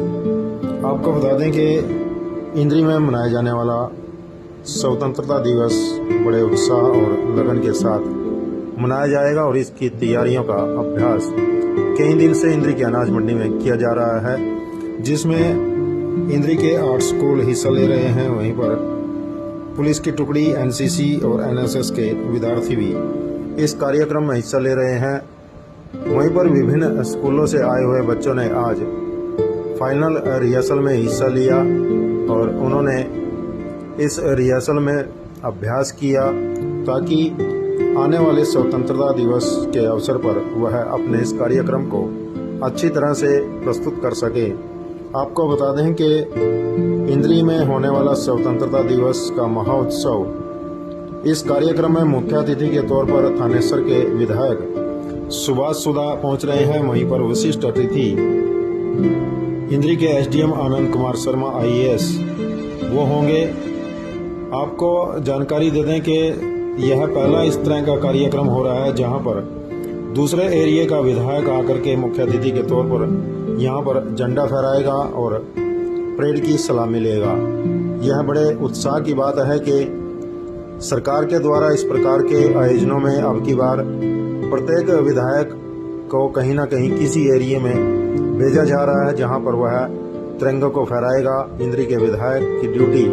आपको बता दें कि इंद्री में मनाया जाने वाला स्वतंत्रता दिवस बड़े उत्साह और लगन के साथ मनाया जाएगा और इसकी तैयारियों का अभ्यास कई दिन से इंद्री की अनाज मंडी में किया जा रहा है, जिसमें इंद्री के 8 स्कूल हिस्सा ले रहे हैं। वहीं पर पुलिस की टुकड़ी, एनसीसी और एनएसएस के विद्यार्थी भी इस कार्यक्रम में हिस्सा ले रहे हैं। वहीं पर विभिन्न स्कूलों से आए हुए बच्चों ने आज फाइनल रिहर्सल में हिस्सा लिया और उन्होंने इस रिहर्सल में अभ्यास किया ताकि आने वाले स्वतंत्रता दिवस के अवसर पर वह अपने इस कार्यक्रम को अच्छी तरह से प्रस्तुत कर सके। आपको बता दें कि इंद्री में होने वाला स्वतंत्रता दिवस का महोत्सव, इस कार्यक्रम में मुख्य अतिथि के तौर पर थानेसर के विधायक सुभाष सुधा पहुंच रहे हैं। वहीं पर विशिष्ट अतिथि इंद्री के एसडीएम आनंद कुमार शर्मा IAS वो होंगे। आपको जानकारी दे दें कि यह पहला इस तरह का कार्यक्रम हो रहा है जहां पर दूसरे एरिया का विधायक आकर के मुख्य अतिथि के तौर पर यहां पर झंडा फहराएगा और परेड की सलामी लेगा। यह बड़े उत्साह की बात है कि सरकार के द्वारा इस प्रकार के आयोजनों में अब की बार प्रत्येक विधायक को कहीं ना कहीं किसी एरिया में भेजा जा रहा है जहां पर वह तिरंगे को फहराएगा। इंद्री के विधायक की ड्यूटी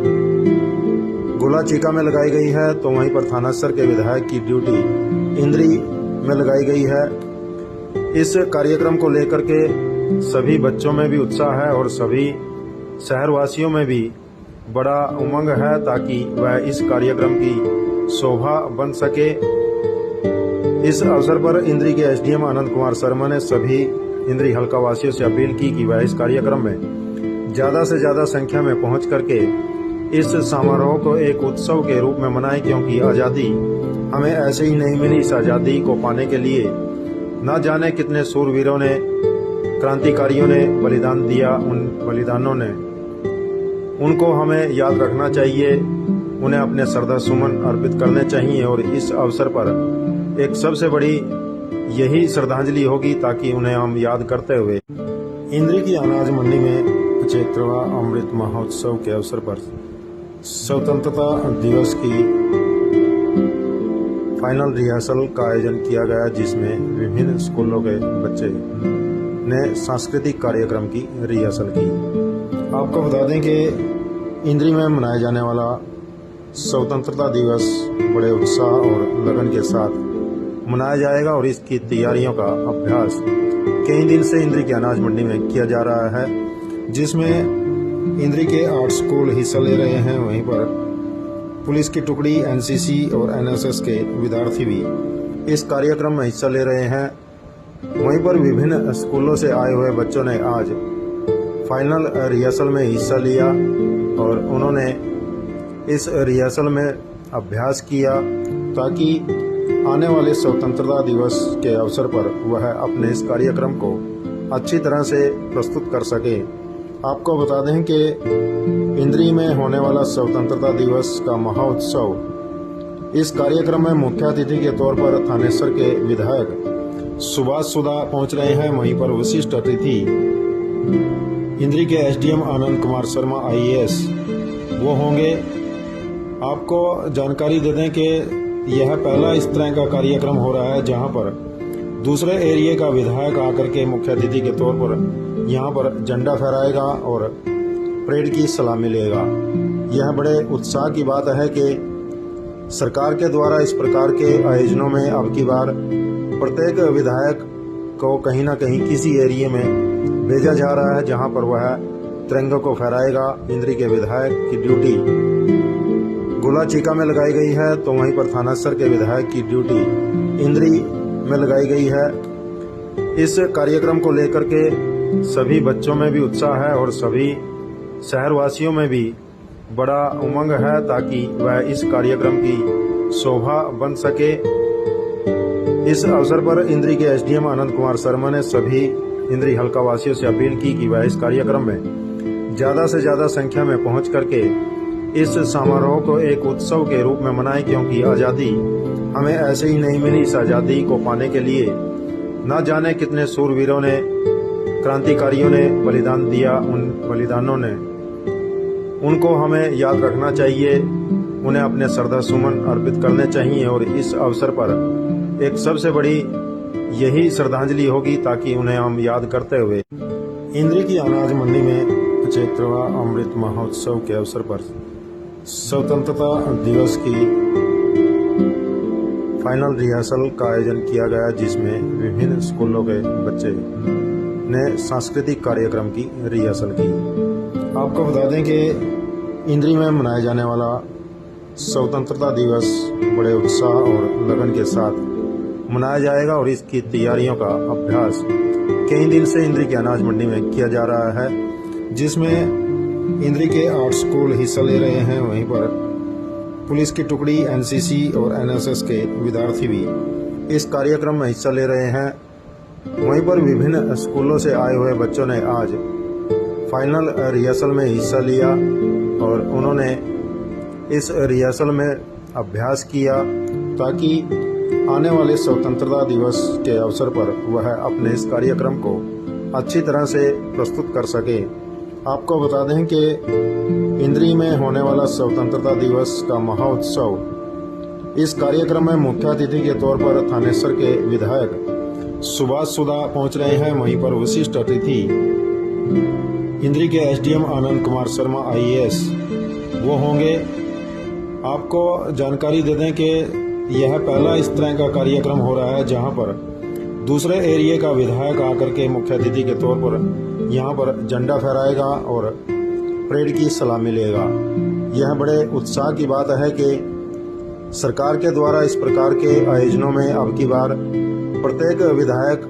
गोला चीका में लगाई गई है, तो वहीं पर थानेसर के विधायक की ड्यूटी इंद्री में लगाई गई है। इस कार्यक्रम को लेकर के सभी बच्चों में भी उत्साह है और सभी शहरवासियों में भी बड़ा उमंग है ताकि वह इस कार्यक्रम की शोभा बन सके। इस अवसर पर इंद्री के एसडीएम आनंद कुमार शर्मा ने सभी इंद्री हल्का वासियों से अपील की कि वह इस कार्यक्रम में ज्यादा से ज्यादा संख्या में पहुंच करके इस समारोह को एक उत्सव के रूप में मनाएं, क्योंकि आज़ादी हमें ऐसे ही नहीं मिली। इस आज़ादी को पाने के लिए न जाने कितने सूरवीरों ने, क्रांतिकारियों ने बलिदान दिया। उन बलिदानों ने उनको हमें याद रखना चाहिए, उन्हें अपने श्रद्धा सुमन अर्पित करने चाहिए और इस अवसर पर एक सबसे बड़ी यही श्रद्धांजलि होगी ताकि उन्हें हम याद करते हुए इंद्री की अनाज मंडी में 75वां अमृत महोत्सव के अवसर पर स्वतंत्रता दिवस की फाइनल रिहर्सल का आयोजन किया गया, जिसमें विभिन्न स्कूलों के बच्चे ने सांस्कृतिक कार्यक्रम की रिहर्सल की। आपको बता दें कि इंद्री में मनाया जाने वाला स्वतंत्रता दिवस बड़े उत्साह और लगन के साथ मनाया जाएगा और इसकी तैयारियों का अभ्यास कई दिन से इंद्री की अनाज मंडी में किया जा रहा है, जिसमें इंद्री के 8 स्कूल हिस्सा ले रहे हैं। वहीं पर पुलिस की टुकड़ी, एनसीसी और एनएसएस के विद्यार्थी भी इस कार्यक्रम में हिस्सा ले रहे हैं। वहीं पर विभिन्न स्कूलों से आए हुए बच्चों ने आज फाइनल रिहर्सल में हिस्सा लिया और उन्होंने इस रिहर्सल में अभ्यास किया ताकि आने वाले स्वतंत्रता दिवस के अवसर पर वह अपने इस कार्यक्रम को अच्छी तरह से प्रस्तुत कर सके। आपको बता दें कि इंद्री में होने वाला स्वतंत्रता दिवस का महोत्सव, इस कार्यक्रम में मुख्य अतिथि के तौर पर थानेसर के विधायक सुभाष सुधा पहुंच रहे हैं। वहीं पर विशिष्ट अतिथि इंद्री के एसडीएम आनंद कुमार शर्मा आईएएस वो होंगे। आपको जानकारी दे दें कि यह पहला इस तरह का कार्यक्रम हो रहा है जहां पर दूसरे एरिया का विधायक आकर के मुख्य अतिथि के तौर पर यहां पर झंडा फहराएगा और परेड की सलामी लेगा। यह बड़े उत्साह की बात है कि सरकार के द्वारा इस प्रकार के आयोजनों में अब की बार प्रत्येक विधायक को कहीं ना कहीं किसी एरिया में भेजा जा रहा है जहां पर वह तिरंगे को फहराएगा। इंद्री के विधायक की ड्यूटी गोला चीका में लगाई गई है, तो वहीं पर थानासर के विधायक की ड्यूटी इंद्री में लगाई गई है। इस कार्यक्रम को लेकर के सभी बच्चों में भी उत्साह है और सभी शहरवासियों में भी बड़ा उमंग है ताकि वह इस कार्यक्रम की शोभा बन सके। इस अवसर पर इंद्री के एसडीएम आनंद कुमार शर्मा ने सभी इंद्री हल्का वासियों से अपील की कि वह इस कार्यक्रम में ज्यादा से ज्यादा संख्या में पहुंच करके इस समारोह को एक उत्सव के रूप में मनाएं, क्योंकि आज़ादी हमें ऐसे ही नहीं मिली। इस आज़ादी को पाने के लिए न जाने कितने सूरवीरों ने, क्रांतिकारियों ने बलिदान दिया। उन बलिदानों ने उनको हमें याद रखना चाहिए, उन्हें अपने श्रद्धा सुमन अर्पित करने चाहिए और इस अवसर पर एक सबसे बड़ी यही श्रद्धांजलि होगी ताकि उन्हें हम याद करते हुए इंद्री की अनाज मंडी में 75वां अमृत महोत्सव के अवसर पर स्वतंत्रता दिवस की फाइनल रिहर्सल का आयोजन किया गया, जिसमें विभिन्न स्कूलों के बच्चे ने सांस्कृतिक कार्यक्रम की रिहर्सल की। आपको बता दें कि इंद्री में मनाया जाने वाला स्वतंत्रता दिवस बड़े उत्साह और लगन के साथ मनाया जाएगा और इसकी तैयारियों का अभ्यास कई दिन से इंद्री की अनाज मंडी में किया जा रहा है, जिसमें इंद्री के 8 स्कूल हिस्सा ले रहे हैं। वहीं पर पुलिस की टुकड़ी, एनसीसी और एनएसएस के विद्यार्थी भी इस कार्यक्रम में हिस्सा ले रहे हैं। वहीं पर विभिन्न स्कूलों से आए हुए बच्चों ने आज फाइनल रिहर्सल में हिस्सा लिया और उन्होंने इस रिहर्सल में अभ्यास किया ताकि आने वाले स्वतंत्रता दिवस के अवसर पर वह अपने इस कार्यक्रम को अच्छी तरह से प्रस्तुत कर सके। आपको बता दें कि इंद्री में होने वाला स्वतंत्रता दिवस का महोत्सव, इस कार्यक्रम में मुख्य अतिथि के तौर पर थानेसर के विधायक सुभाष सुधा पहुंच रहे हैं। वहीं पर विशिष्ट अतिथि इंद्री के एसडीएम आनंद कुमार शर्मा आईएएस वो होंगे। आपको जानकारी दे दें कि यह पहला इस तरह का कार्यक्रम हो रहा है जहां पर दूसरे एरिया का विधायक आकर के मुख्य अतिथि के तौर पर यहां पर झंडा फहराएगा और परेड की सलामी लेगा। यह बड़े उत्साह की बात है कि सरकार के द्वारा इस प्रकार के आयोजनों में अब की बार प्रत्येक विधायक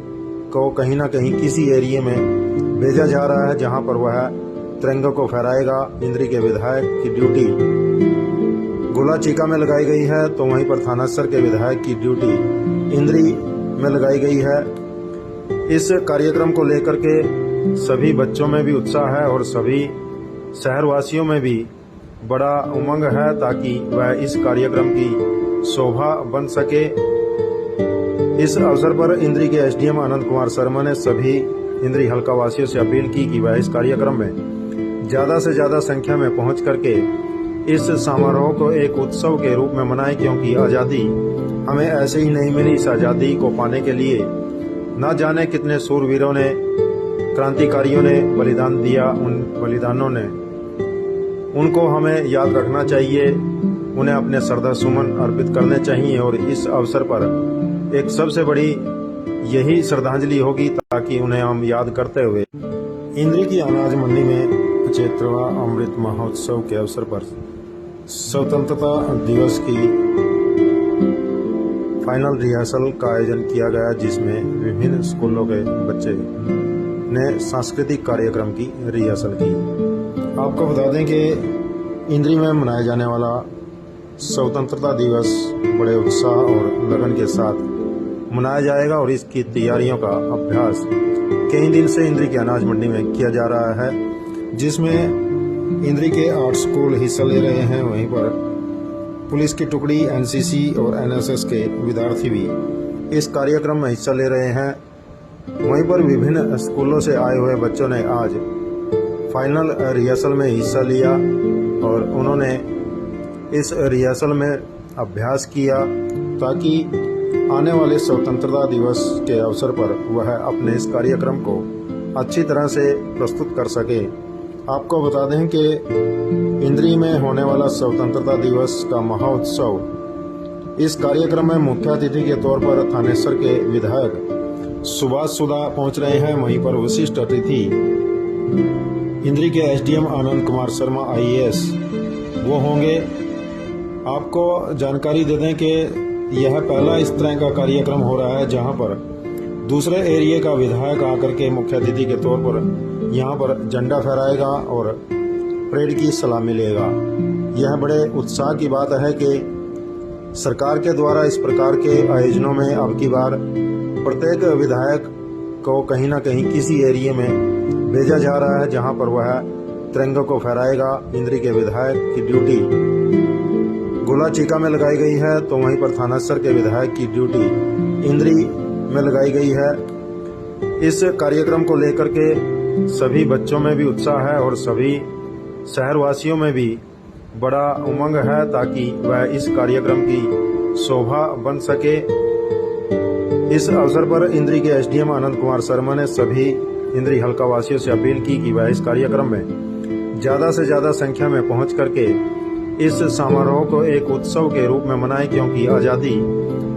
को कहीं ना कहीं किसी एरिया में भेजा जा रहा है जहां पर वह तिरंगे को फहराएगा। इंद्री के विधायक की ड्यूटी गोला चीका में लगाई गई है, तो वहीं पर थानासर के विधायक की ड्यूटी इंद्री में लगाई गई है। इस कार्यक्रम को लेकर के सभी बच्चों में भी उत्साह है और सभी शहरवासियों में भी बड़ा उमंग है ताकि वह इस कार्यक्रम की शोभा बन सके। इस अवसर पर इंद्री के एसडीएम आनंद कुमार शर्मा ने सभी इंद्री हल्का वासियों से अपील की कि वह इस कार्यक्रम में ज़्यादा से ज़्यादा संख्या में पहुंच करके इस समारोह को एक उत्सव के रूप में मनाएं, क्योंकि आज़ादी हमें ऐसे ही नहीं मिली। इस आज़ादी को पाने के लिए न जाने कितने सूरवीरों ने, क्रांतिकारियों ने बलिदान दिया। उन बलिदानों ने उनको हमें याद रखना चाहिए, उन्हें अपने श्रद्धा सुमन अर्पित करने चाहिए। और इस अवसर पर एक सबसे बड़ी यही श्रद्धांजलि होगी, ताकि उन्हें हम याद करते हुए इंद्री की अनाज मंडी में 75वां अमृत महोत्सव के अवसर पर स्वतंत्रता दिवस की फाइनल रिहर्सल का आयोजन किया गया, जिसमें विभिन्न स्कूलों के बच्चे ने सांस्कृतिक कार्यक्रम की रिहर्सल की। आपको बता दें कि इंद्री में मनाया जाने वाला स्वतंत्रता दिवस बड़े उत्साह और लगन के साथ मनाया जाएगा, और इसकी तैयारियों का अभ्यास कई दिन से इंद्री की अनाज मंडी में किया जा रहा है, जिसमें इंद्री के 8 स्कूल हिस्सा ले रहे हैं। वहीं पर पुलिस की टुकड़ी, एनसीसी और एनएसएस के विद्यार्थी भी इस कार्यक्रम में हिस्सा ले रहे हैं। वहीं पर विभिन्न स्कूलों से आए हुए बच्चों ने आज फाइनल रिहर्सल में हिस्सा लिया, और उन्होंने इस रिहर्सल में अभ्यास किया, ताकि आने वाले स्वतंत्रता दिवस के अवसर पर वह अपने इस कार्यक्रम को अच्छी तरह से प्रस्तुत कर सके। आपको बता दें कि इंद्री में होने वाला स्वतंत्रता दिवस का महोत्सव, इस कार्यक्रम में मुख्य अतिथि के तौर पर थानेसर के विधायक सुभाष सुधा पहुंच रहे हैं। वहीं पर विशिष्ट अतिथि इंद्री के एसडीएम आनंद कुमार शर्मा IAS वो होंगे। आपको जानकारी दे दें कि यह पहला इस तरह का कार्यक्रम हो रहा है, जहां पर दूसरे एरिया का विधायक आकर के मुख्य अतिथि के तौर पर यहां पर झंडा फहराएगा और परेड की सलामी लेगा। यह बड़े उत्साह की बात है कि सरकार के द्वारा इस प्रकार के आयोजनों में अब की बार प्रत्येक विधायक को कहीं ना कहीं किसी एरिया में भेजा जा रहा है, जहां पर वह तिरंगे को फहराएगा। इंद्री के विधायक की ड्यूटी गोला चीका में लगाई गई है, तो वहीं पर थानेसर के विधायक की ड्यूटी इंद्री में लगाई गई है। इस कार्यक्रम को लेकर के सभी बच्चों में भी उत्साह है और सभी शहरवासियों में भी बड़ा उमंग है, ताकि वह इस कार्यक्रम की शोभा बन सके। इस अवसर पर इंद्री के एसडीएम आनंद कुमार शर्मा ने सभी इंद्री हल्का वासियों से अपील की कि वह इस कार्यक्रम में ज़्यादा से ज़्यादा संख्या में पहुंच करके इस समारोह को एक उत्सव के रूप में मनाएं, क्योंकि आज़ादी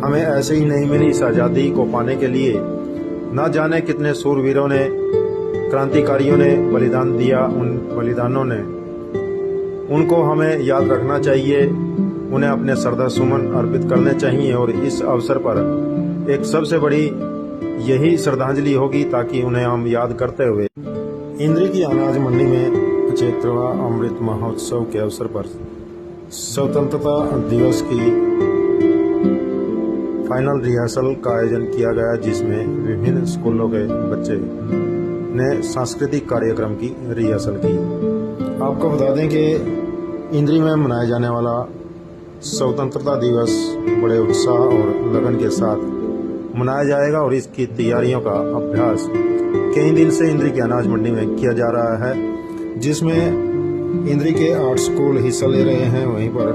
हमें ऐसे ही नहीं मिली। इस आज़ादी को पाने के लिए न जाने कितने सूरवीरों ने, क्रांतिकारियों ने बलिदान दिया। उन बलिदानों ने उनको हमें याद रखना चाहिए, उन्हें अपने श्रद्धा सुमन अर्पित करने चाहिए। और इस अवसर पर एक सबसे बड़ी यही श्रद्धांजलि होगी, ताकि उन्हें हम याद करते हुए इंद्री की अनाज मंडी में 75वां अमृत महोत्सव के अवसर पर स्वतंत्रता दिवस की फाइनल रिहर्सल का आयोजन किया गया, जिसमें विभिन्न स्कूलों के बच्चे ने सांस्कृतिक कार्यक्रम की रिहर्सल की। आपको बता दें कि इंद्री में मनाया जाने वाला स्वतंत्रता दिवस बड़े उत्साह और लगन के साथ मनाया जाएगा, और इसकी तैयारियों का अभ्यास कई दिन से इंद्री की अनाज मंडी में किया जा रहा है, जिसमें इंद्री के 8 स्कूल हिस्सा ले रहे हैं। वहीं पर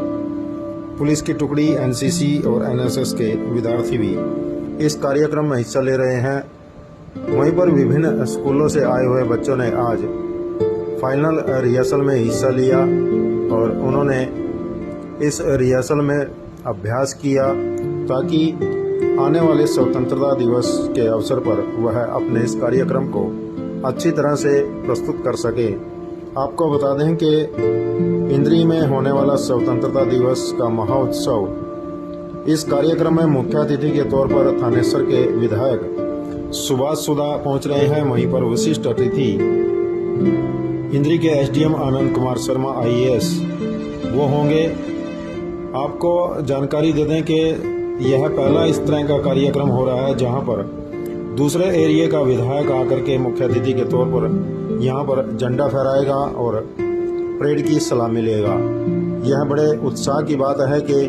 पुलिस की टुकड़ी, एनसीसी और एनएसएस के विद्यार्थी भी इस कार्यक्रम में हिस्सा ले रहे हैं। वहीं पर विभिन्न स्कूलों से आए हुए बच्चों ने आज फाइनल रिहर्सल में हिस्सा लिया, और उन्होंने इस रिहर्सल में अभ्यास किया, ताकि आने वाले स्वतंत्रता दिवस के अवसर पर वह अपने इस कार्यक्रम को अच्छी तरह से प्रस्तुत कर सके। आपको बता दें कि इंद्री में होने वाला स्वतंत्रता दिवस का महोत्सव, इस कार्यक्रम में मुख्य अतिथि के तौर पर थानेसर के विधायक सुभाष सुधा पहुंच रहे हैं। वहीं पर विशिष्ट अतिथि इंद्री के एसडीएम आनंद कुमार शर्मा IAS वो होंगे। आपको जानकारी दे दें कि यह पहला इस तरह का कार्यक्रम हो रहा है, जहां पर दूसरे एरिया का विधायक आकर के मुख्य अतिथि के तौर पर यहां पर झंडा फहराएगा और परेड की सलामी लेगा। यह बड़े उत्साह की बात है कि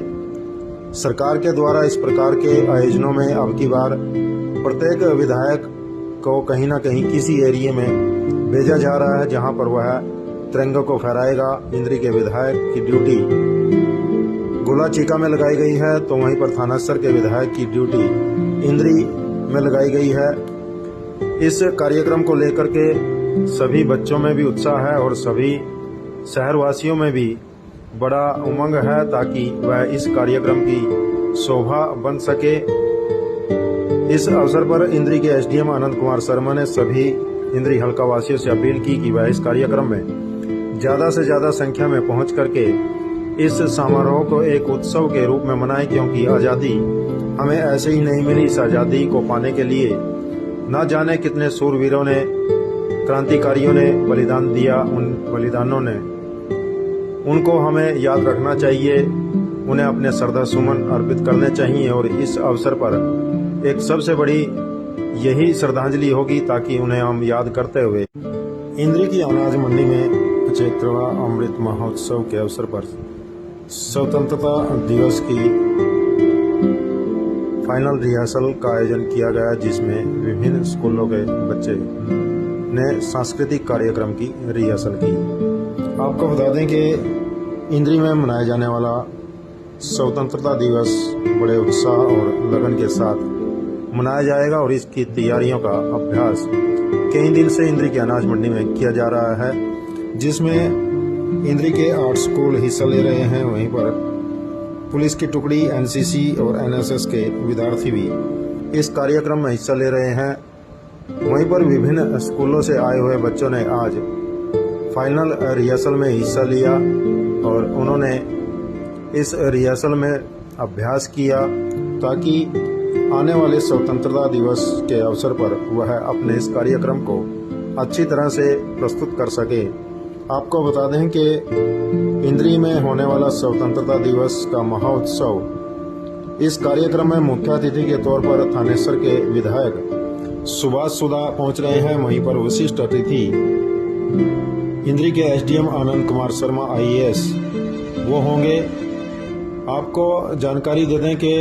सरकार के द्वारा इस प्रकार के आयोजनों में अब की बार प्रत्येक विधायक को कहीं ना कहीं किसी एरिया में भेजा जा रहा है जहां पर वह तिरंगे को फहराएगा। इंद्री के विधायक की ड्यूटी गोला चीका में लगाई गई है, तो वहीं पर थानासर के विधायक की ड्यूटी इंद्री में लगाई गई है। इस कार्यक्रम को लेकर के सभी बच्चों में भी उत्साह है और सभी शहरवासियों में भी बड़ा उमंग है ताकि वह इस कार्यक्रम की शोभा बन सके। इस अवसर पर इंद्री के एसडीएम आनंद कुमार शर्मा ने सभी इंद्री हल्का वासियों से अपील की कि वह इस कार्यक्रम में ज्यादा से ज्यादा संख्या में पहुंच करके इस समारोह को एक उत्सव के रूप में मनाएं, क्योंकि आज़ादी हमें ऐसे ही नहीं मिली। इस आज़ादी को पाने के लिए न जाने कितने सूरवीरों ने, क्रांतिकारियों ने बलिदान दिया। उन बलिदानों ने उनको हमें याद रखना चाहिए, उन्हें अपने श्रद्धा सुमन अर्पित करने चाहिए और इस अवसर पर एक सबसे बड़ी यही श्रद्धांजलि होगी ताकि उन्हें हम याद करते हुए इंद्री की अनाज मंडी में 75वां अमृत महोत्सव के अवसर पर स्वतंत्रता दिवस की फाइनल रिहर्सल का आयोजन किया गया, जिसमें विभिन्न स्कूलों के बच्चे ने सांस्कृतिक कार्यक्रम की रिहर्सल की। आपको बता दें कि इंद्री में मनाया जाने वाला स्वतंत्रता दिवस बड़े उत्साह और लगन के साथ मनाया जाएगा और इसकी तैयारियों का अभ्यास कई दिन से इंद्री की अनाज मंडी में किया जा रहा है, जिसमें इंद्री के 8 स्कूल हिस्सा ले रहे हैं। वहीं पर पुलिस की टुकड़ी, एनसीसी और एनएसएस के विद्यार्थी भी इस कार्यक्रम में हिस्सा ले रहे हैं। वहीं पर विभिन्न स्कूलों से आए हुए बच्चों ने आज फाइनल रिहर्सल में हिस्सा लिया और उन्होंने इस रिहर्सल में अभ्यास किया ताकि आने वाले स्वतंत्रता दिवस के अवसर पर वह अपने इस कार्यक्रम को अच्छी तरह से प्रस्तुत कर सके। आपको बता दें कि इंद्री में होने वाला स्वतंत्रता दिवस का महोत्सव, इस कार्यक्रम में मुख्य अतिथि के तौर पर थानेसर के विधायक सुभाष सुधा पहुंच रहे हैं। वहीं पर विशिष्ट अतिथि इंद्री के एसडीएम आनंद कुमार शर्मा आईएएस वो होंगे। आपको जानकारी दे दें कि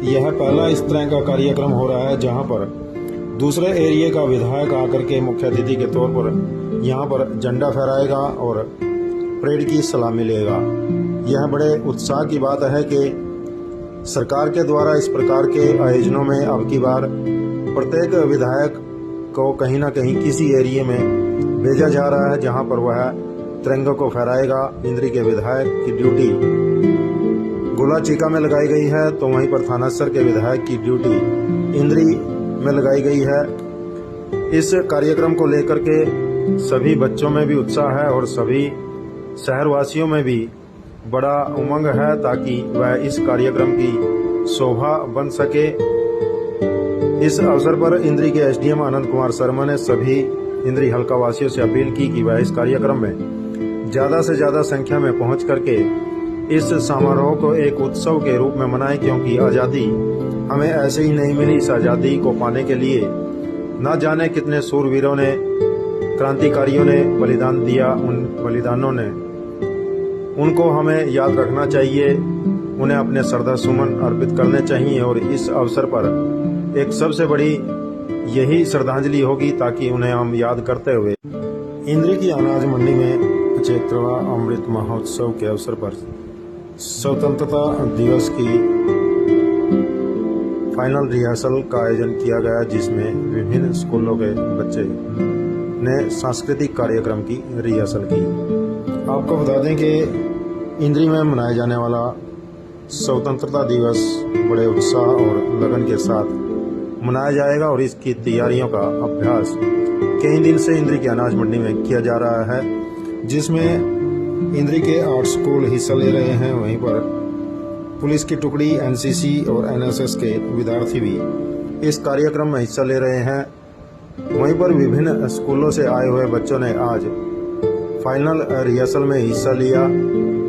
यह पहला इस तरह का कार्यक्रम हो रहा है जहां पर दूसरे एरिया का विधायक आकर के मुख्य अतिथि के तौर पर यहां पर झंडा फहराएगा और परेड की सलामी लेगा। यह बड़े उत्साह की बात है कि सरकार के द्वारा इस प्रकार के आयोजनों में अब की बार प्रत्येक विधायक को कहीं ना कहीं किसी एरिया में भेजा जा रहा है जहां पर वह तिरंगे को फहराएगा। इंद्री के विधायक की ड्यूटी गोला चीका में लगाई गई है, तो वहीं पर थानासर के विधायक की ड्यूटी इंद्री में लगाई गई है। इस कार्यक्रम को लेकर के सभी बच्चों में भी उत्साह है और सभी शहरवासियों में भी बड़ा उमंग है ताकि वह इस कार्यक्रम की शोभा बन सके। इस अवसर पर इंद्री के एसडीएम आनंद कुमार शर्मा ने सभी इंद्री हल्का वासियों से अपील की कि वह इस कार्यक्रम में ज्यादा से ज्यादा संख्या में पहुंच करके इस समारोह को एक उत्सव के रूप में मनाएं, क्योंकि आज़ादी हमें ऐसे ही नहीं मिली। इस आज़ादी को पाने के लिए न जाने कितने सूरवीरों ने, क्रांतिकारियों ने बलिदान दिया। उन बलिदानों ने उनको हमें याद रखना चाहिए, उन्हें अपने श्रद्धा सुमन अर्पित करने चाहिए और इस अवसर पर एक सबसे बड़ी यही श्रद्धांजलि होगी ताकि उन्हें हम याद करते हुए इंद्री की अनाज मंडी में 75वां अमृत महोत्सव के अवसर पर स्वतंत्रता दिवस की फाइनल रिहर्सल का आयोजन किया गया, जिसमें विभिन्न स्कूलों के बच्चे ने सांस्कृतिक कार्यक्रम की रिहर्सल की। आपको बता दें कि इंद्री में मनाया जाने वाला स्वतंत्रता दिवस बड़े उत्साह और लगन के साथ मनाया जाएगा और इसकी तैयारियों का अभ्यास कई दिन से इंद्री की अनाज मंडी में किया जा रहा है, जिसमें इंद्री के 8 स्कूल हिस्सा ले रहे हैं। वहीं पर पुलिस की टुकड़ी, एनसीसी और एनएसएस के विद्यार्थी भी इस कार्यक्रम में हिस्सा ले रहे हैं। वहीं पर विभिन्न स्कूलों से आए हुए बच्चों ने आज फाइनल रिहर्सल में हिस्सा लिया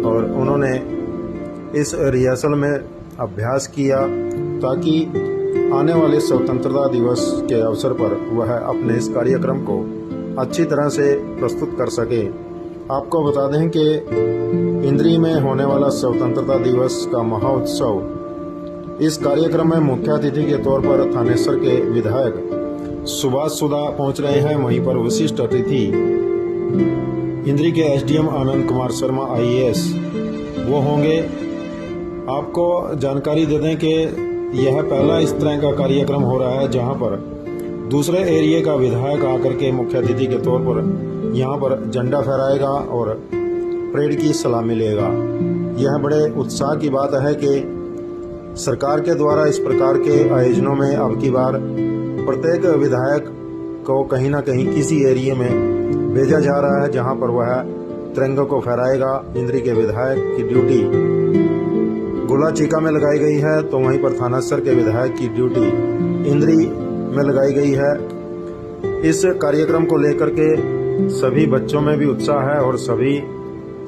और उन्होंने इस रिहर्सल में अभ्यास किया ताकि आने वाले स्वतंत्रता दिवस के अवसर पर वह अपने इस कार्यक्रम को अच्छी तरह से प्रस्तुत कर सके। आपको बता दें कि इंद्री में होने वाला स्वतंत्रता दिवस का महोत्सव, इस कार्यक्रम में मुख्य अतिथि के तौर पर थानेसर के विधायक सुभाष सुधा पहुंच रहे हैं। वहीं पर विशिष्ट अतिथि इंद्री के एसडीएम आनंद कुमार शर्मा आईएएस वो होंगे। आपको जानकारी दे दें कि यह पहला इस तरह का कार्यक्रम हो रहा है जहां पर दूसरे एरिया का विधायक आकर के मुख्य अतिथि के तौर पर यहां पर झंडा फहराएगा और परेड की सलामी लेगा। यह बड़े उत्साह की बात है कि सरकार के द्वारा इस प्रकार के आयोजनों में अब की बार प्रत्येक विधायक को कहीं ना कहीं किसी एरिया में भेजा जा रहा है जहां पर वह तिरंगे को फहराएगा। इंद्री के विधायक की ड्यूटी गोला चीका में लगाई गई है, तो वहीं पर थानासर के विधायक की ड्यूटी इंद्री में लगाई गई है। इस कार्यक्रम को लेकर के सभी बच्चों में भी उत्साह है और सभी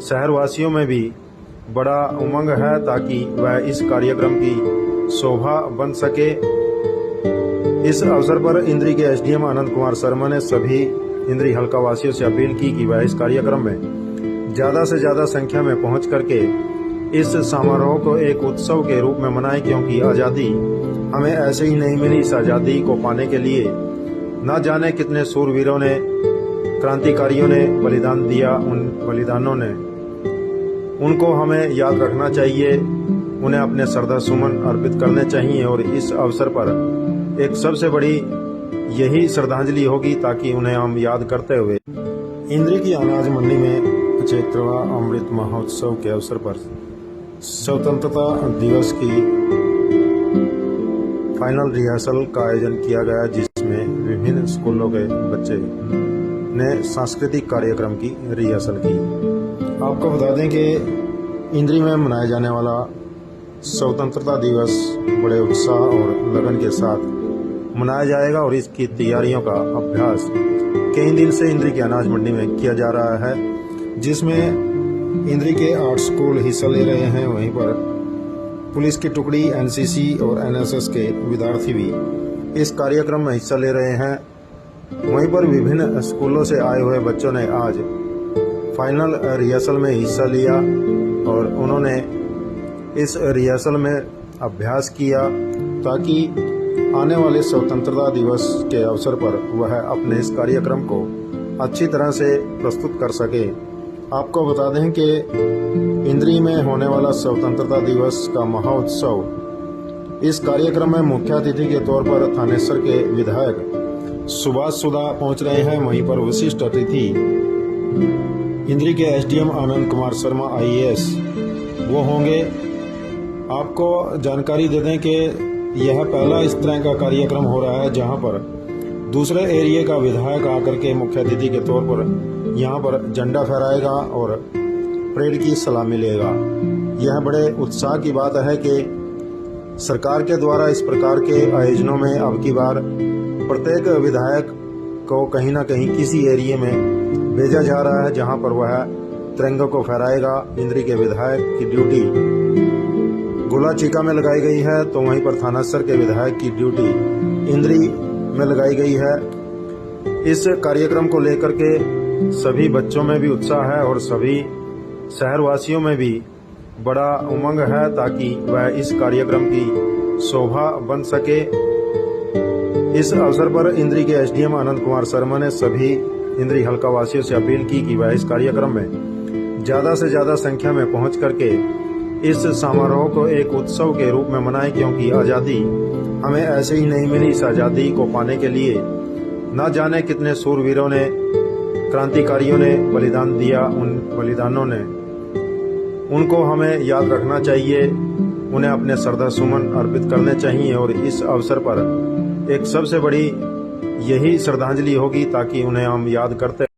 शहरवासियों में भी बड़ा उमंग है ताकि वह इस कार्यक्रम की शोभा बन सके। इस अवसर पर इंद्री के एसडीएम आनंद कुमार शर्मा ने सभी इंद्री हल्का वासियों से अपील की कि वह इस कार्यक्रम में ज्यादा से ज्यादा संख्या में पहुंच करके इस समारोह को एक उत्सव के रूप में मनाएं, क्योंकि आज़ादी हमें ऐसे ही नहीं मिली। इस आज़ादी को पाने के लिए न जाने कितने सूरवीरों ने, क्रांतिकारियों ने बलिदान दिया। उन बलिदानों ने उनको हमें याद रखना चाहिए, उन्हें अपने श्रद्धा सुमन अर्पित करने चाहिए और इस अवसर पर एक सबसे बड़ी यही श्रद्धांजलि होगी ताकि उन्हें हम याद करते हुए इंद्री की अनाज मंडी में 75वां अमृत महोत्सव के अवसर पर स्वतंत्रता दिवस की फाइनल रिहर्सल का आयोजन किया गया, जिसमें विभिन्न स्कूलों के बच्चे ने सांस्कृतिक कार्यक्रम की रिहर्सल की। आपको बता दें कि इंद्री में मनाया जाने वाला स्वतंत्रता दिवस बड़े उत्साह और लगन के साथ मनाया जाएगा और इसकी तैयारियों का अभ्यास कई दिन से इंद्री की अनाज मंडी में किया जा रहा है, जिसमें इंद्री के 8 स्कूल हिस्सा ले रहे हैं। वहीं पर पुलिस की टुकड़ी, एनसीसी और एनएसएस के विद्यार्थी भी इस कार्यक्रम में हिस्सा ले रहे हैं। वहीं पर विभिन्न स्कूलों से आए हुए बच्चों ने आज फाइनल रिहर्सल में हिस्सा लिया और उन्होंने इस रिहर्सल में अभ्यास किया ताकि आने वाले स्वतंत्रता दिवस के अवसर पर वह अपने इस कार्यक्रम को अच्छी तरह से प्रस्तुत कर सके। आपको बता दें कि इंद्री में होने वाला स्वतंत्रता दिवस का महोत्सव, इस कार्यक्रम में मुख्य अतिथि के तौर पर थानेसर के विधायक सुभाष सुधा पहुंच रहे हैं। वहीं पर विशिष्ट अतिथि इंद्री के एसडीएम आनंद कुमार शर्मा आईएएस वो होंगे। आपको जानकारी दे दें कि यह पहला इस तरह का कार्यक्रम हो रहा है जहां पर दूसरे एरिया का विधायक आकर के मुख्य अतिथि के तौर पर यहां पर झंडा फहराएगा और परेड की सलामी लेगा। यह बड़े उत्साह की बात है कि सरकार के द्वारा इस प्रकार के आयोजनों में अब की बार प्रत्येक विधायक को कहीं ना कहीं किसी एरिया में भेजा जा रहा है जहां पर वह तिरंगे को फहराएगा। इंद्री के विधायक की ड्यूटी गोला चीका में लगाई गई है, तो वहीं पर थानासर के विधायक की ड्यूटी इंद्री में लगाई गई है। इस कार्यक्रम को लेकर के सभी बच्चों में भी उत्साह है और सभी शहरवासियों में भी बड़ा उमंग है ताकि वह इस कार्यक्रम की शोभा बन सके। इस अवसर पर इंद्री के एसडीएम आनंद कुमार शर्मा ने सभी इंद्री हल्का वासियों से अपील की कि वह इस कार्यक्रम में ज्यादा से ज्यादा संख्या में पहुंच करके इस समारोह को एक उत्सव के रूप में मनाएं, क्योंकि आज़ादी हमें ऐसे ही नहीं मिली। इस आज़ादी को पाने के लिए न जाने कितने सूरवीरों ने, क्रांतिकारियों ने बलिदान दिया। उन बलिदानों ने उनको हमें याद रखना चाहिए, उन्हें अपने श्रद्धा सुमन अर्पित करने चाहिए और इस अवसर पर एक सबसे बड़ी यही श्रद्धांजलि होगी ताकि उन्हें हम याद करते